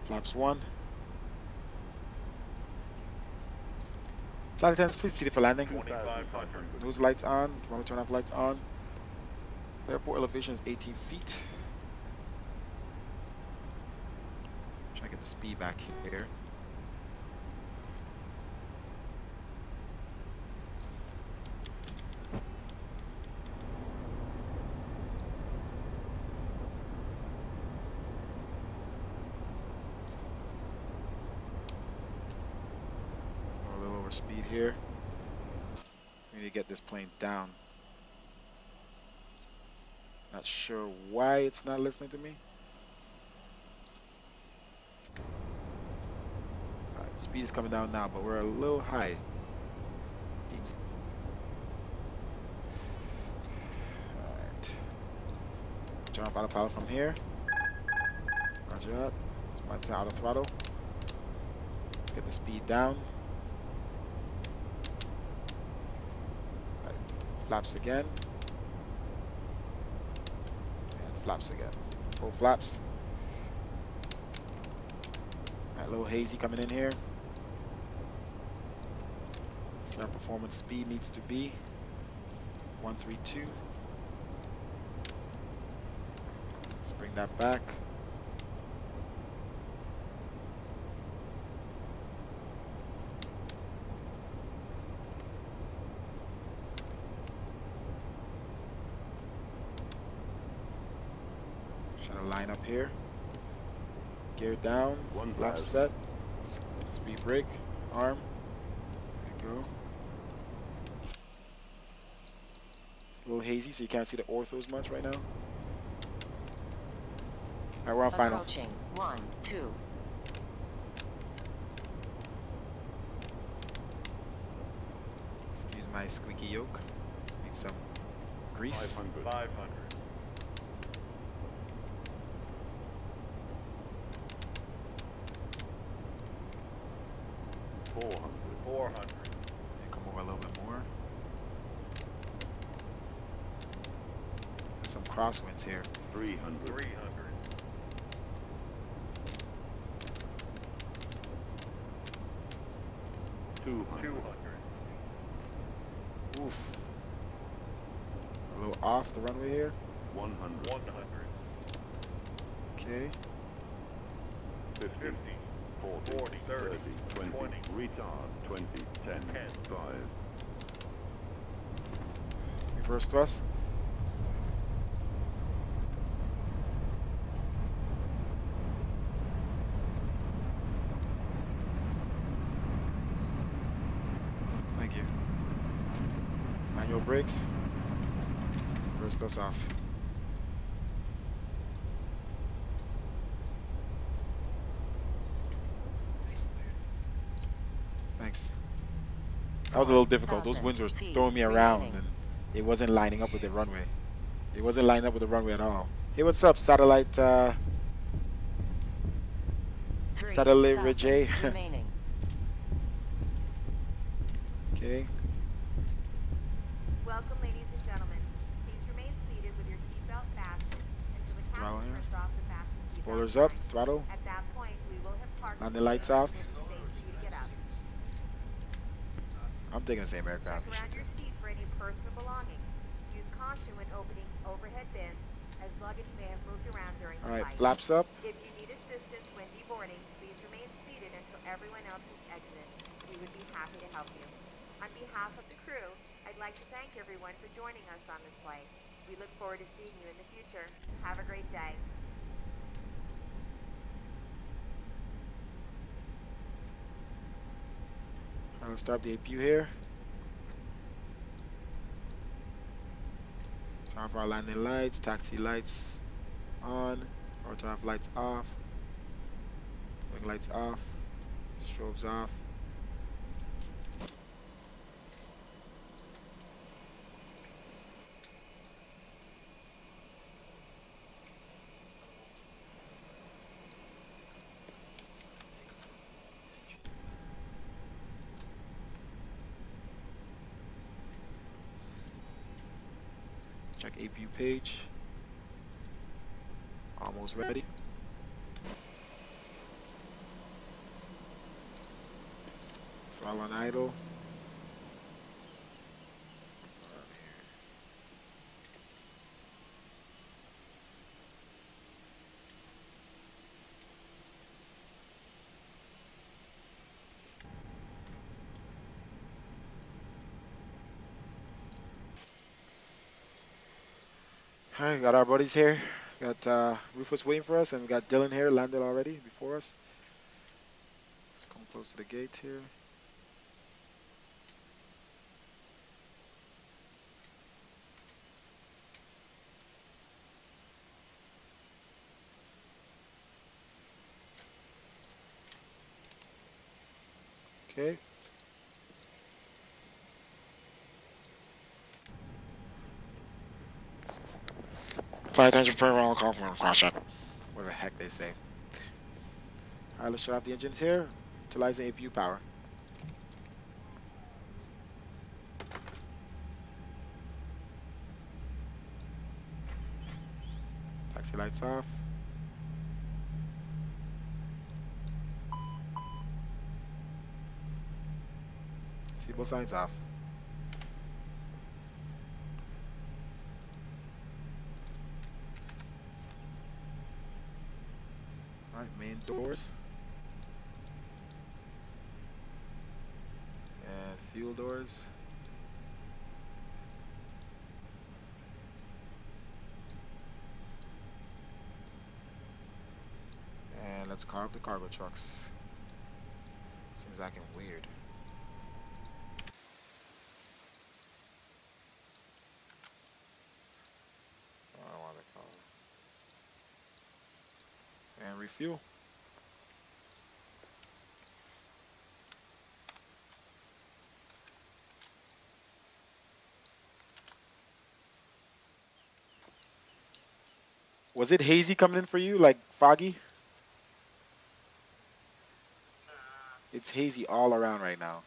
Flaps 1. Flight attendants, please proceed for landing. 2,500. Nose lights on. Do you want me to turn off lights on? Airport elevation is 18 feet. Try to get the speed back here. more speed here. We need to get this plane down. Not sure why it's not listening to me. Alright, speed is coming down now, but we're a little high. Alright. Turn off autopilot from here. Roger that. It's my turn auto throttle. Let's get the speed down. Right. Flaps again. And flaps again. Full flaps. Alright, a little hazy coming in here. So our performance speed needs to be 132. Let's bring that back. Trying to line up here. Gear down. Flap set. Speed brake. Arm. There we go. It's a little hazy, so you can't see the orthos much right now. Alright, we're on final. Approaching. 1, 2. Excuse my squeaky yoke. Need some grease. 500. 400. Yeah, come over a little bit more. There's some crosswinds here. 300. 200. Oof. A little off the runway here. 100. Okay. 50. 40. 30. 20. Retard. 20. 10. 5. Reverse thrust. Thank you. Manual brakes. Reverse thrust off. Thanks. That was a little difficult. Those winds were throwing me around, and it wasn't lining up with the runway. It wasn't lining up with the runway at all. Hey, what's up, satellite? Satellite J. Okay. Welcome, ladies and gentlemen. Please remain seated with your seatbelt fastened until the captain turns off the fasten seatbelt Spoilers up. sign. Throttle. At that point, we will have parked And the lights off. and it will be safe for you to get out. I'm taking the same aircraft. Check around your seat for any personal belongings. Use caution when opening overhead bins, as luggage may have moved around during the All right, flight. flaps up. If you need assistance when deboarding, please remain seated until everyone else has exited. We would be happy to help you. On behalf of the crew, I'd like to thank everyone for joining us on this flight. We look forward to seeing you in the future. Have a great day. I'll start the APU here. Turn off our landing lights, taxi lights on, or turn off lights off. Wing lights off, strobes off. Check APU page. Almost ready. Throttle on idle. Alright, got our buddies here. Got Rufus waiting for us, and we got Dylan here, landed already before us. Let's come close to the gate here. Okay. Flight engine per roll call for crash check. Whatever the heck they say. Alright, let's shut off the engines here. Utilize the APU power. Taxi lights off. Seatbelt signs off. Alright, main doors. And fuel doors. And let's car up the cargo trucks. Seems acting weird. I don't want to call it. And refuel. Was it hazy coming in for you, like foggy? It's hazy all around right now.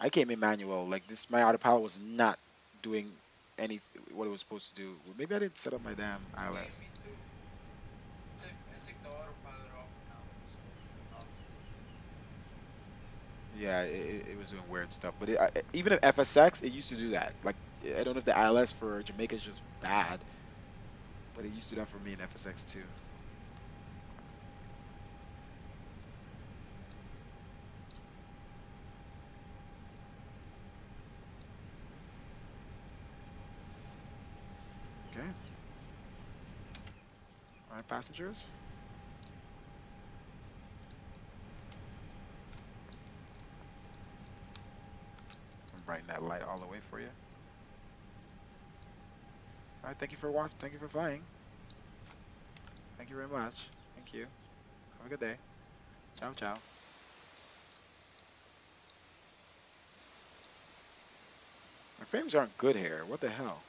I came in manual. Like this, my autopilot was not doing any what it was supposed to do. Well, maybe I didn't set up my damn Yeah, ILS. me too. I took the autopilot off now, so Yeah, it was doing weird stuff. But even at FSX, it used to do that. Like I don't know if the ILS for Jamaica is just bad, but it used to do that for me in FSX too. Okay. All right, passengers. I'm brighten that light all the way for you. All right, thank you for watching. Thank you for flying. Thank you very much. Thank you. Have a good day. Ciao, ciao. My frames aren't good here. What the hell?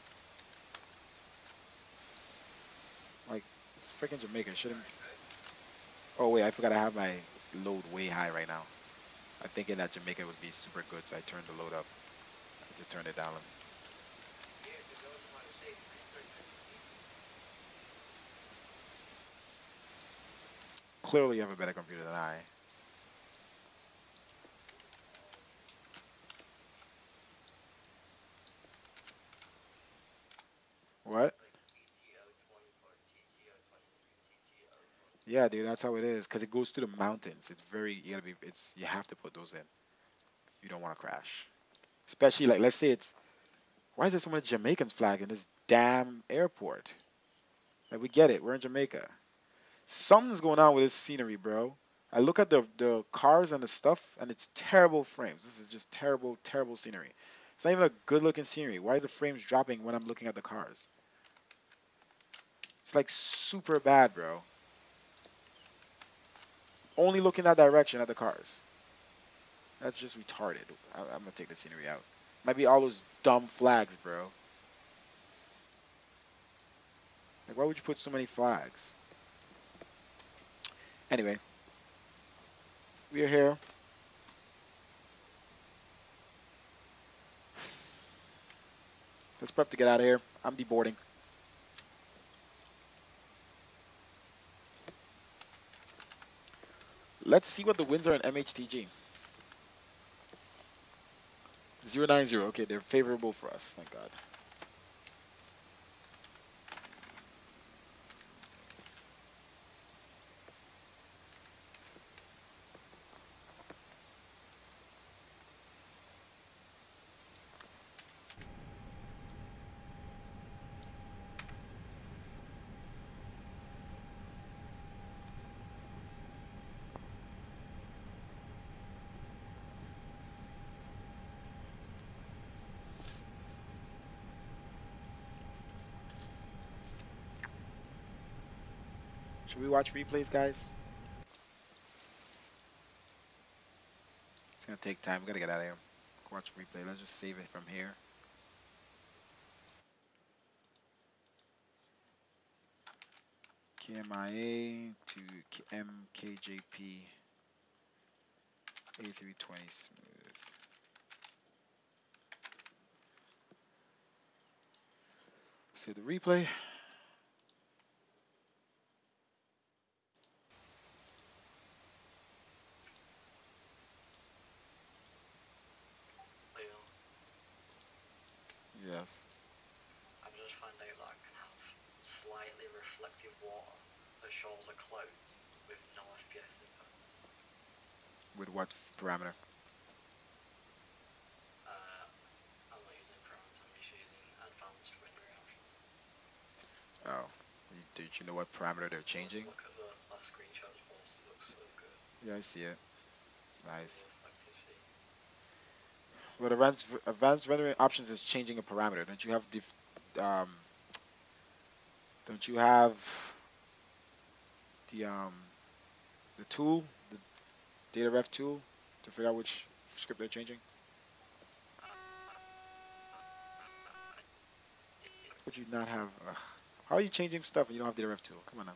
Like, it's freaking Jamaica. Shouldn't. Oh wait, I forgot I have my load way high right now. I'm thinking that Jamaica would be super good, so I turned the load up. I just turned it down. yeah, because I was about to say, Clearly, you have a better computer than I. What? Yeah, dude, that's how it is. Cause it goes through the mountains. It's very you gotta be. It's you have to put those in if you don't want to crash. Especially like let's say it's why is there so many Jamaicans flagging this damn airport? Like we get it, we're in Jamaica. Something's going on with this scenery, bro. I look at the cars and the stuff, and it's terrible frames. This is just terrible, terrible scenery. It's not even a good looking scenery. Why is the frames dropping when I'm looking at the cars? It's like super bad, bro. Only looking that direction at the cars. That's just retarded. I'm gonna take the scenery out. Might be all those dumb flags, bro. Like, why would you put so many flags? Anyway, we are here. Let's prep to get out of here. I'm deboarding. Let's see what the winds are in MHTG. 090. Okay, they're favorable for us. Thank God. Should we watch replays, guys? gonna take time. We gotta get out of here. Watch replay. Let's just save it from here. KMIA to MKJP A320 smooth. Save the replay. Leo, Yes. I've just found out that I can have slightly reflective water that shows the clouds with no FPS input. With what parameter? I'm not using parameters, I'm just using advanced rendering option. Oh. Did you know what parameter they're changing? Look at the last screenshot I posted, it looks so good. Yeah, I see it. It's nice. Reflective sea. Well, advanced rendering options is changing a parameter. Don't you have don't you have the tool, the data ref tool, to figure out which script they're changing? Would you not have? How are you changing stuff when you don't have data ref tool? Come on now.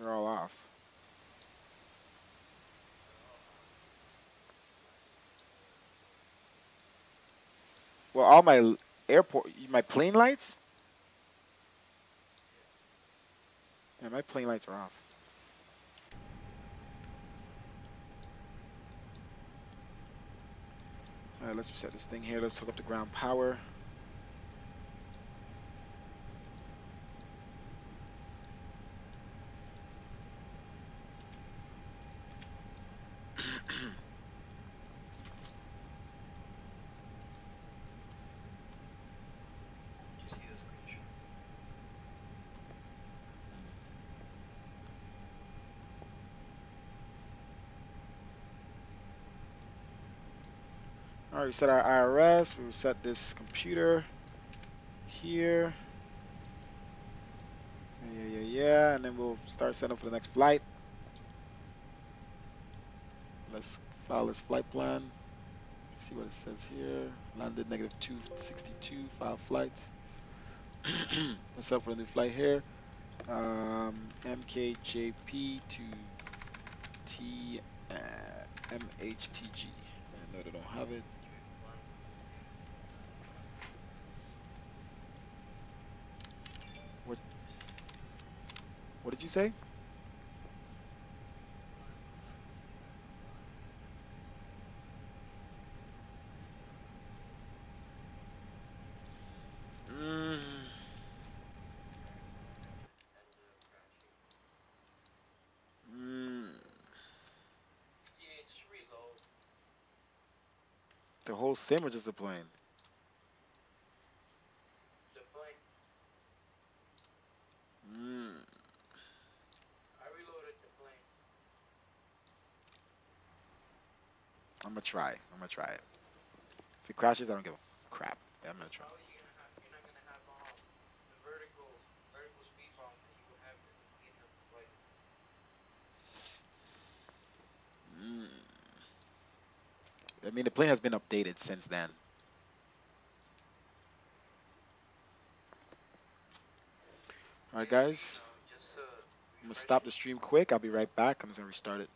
They're all off. Well, all my my plane lights? Yeah, my plane lights are off. All right, let's reset this thing here. Let's hook up the ground power. Did you see the screenshot? All right, we set our IRS. We reset this computer here. Yeah, and then we'll start setting up for the next flight. Let's file this flight plan. See what it says here. Landed negative 262, file flight. Let's set up for a new flight here. MKJP to MHTG. No, they don't have it. What did you say? Yeah, just reload. The whole sim or just the plane? The plane. I reloaded the plane. I'm gonna try. I'm gonna try it. If it crashes, I don't give a crap. Yeah, I'm gonna try. How are you gonna have? You're not gonna have the vertical speed bump that you will have at the beginning of the flight. I mean, the plane has been updated since then. All right, Yeah, guys. just to I'm gonna refresh stop it. the stream quick. I'll be right back. I'm just gonna restart it.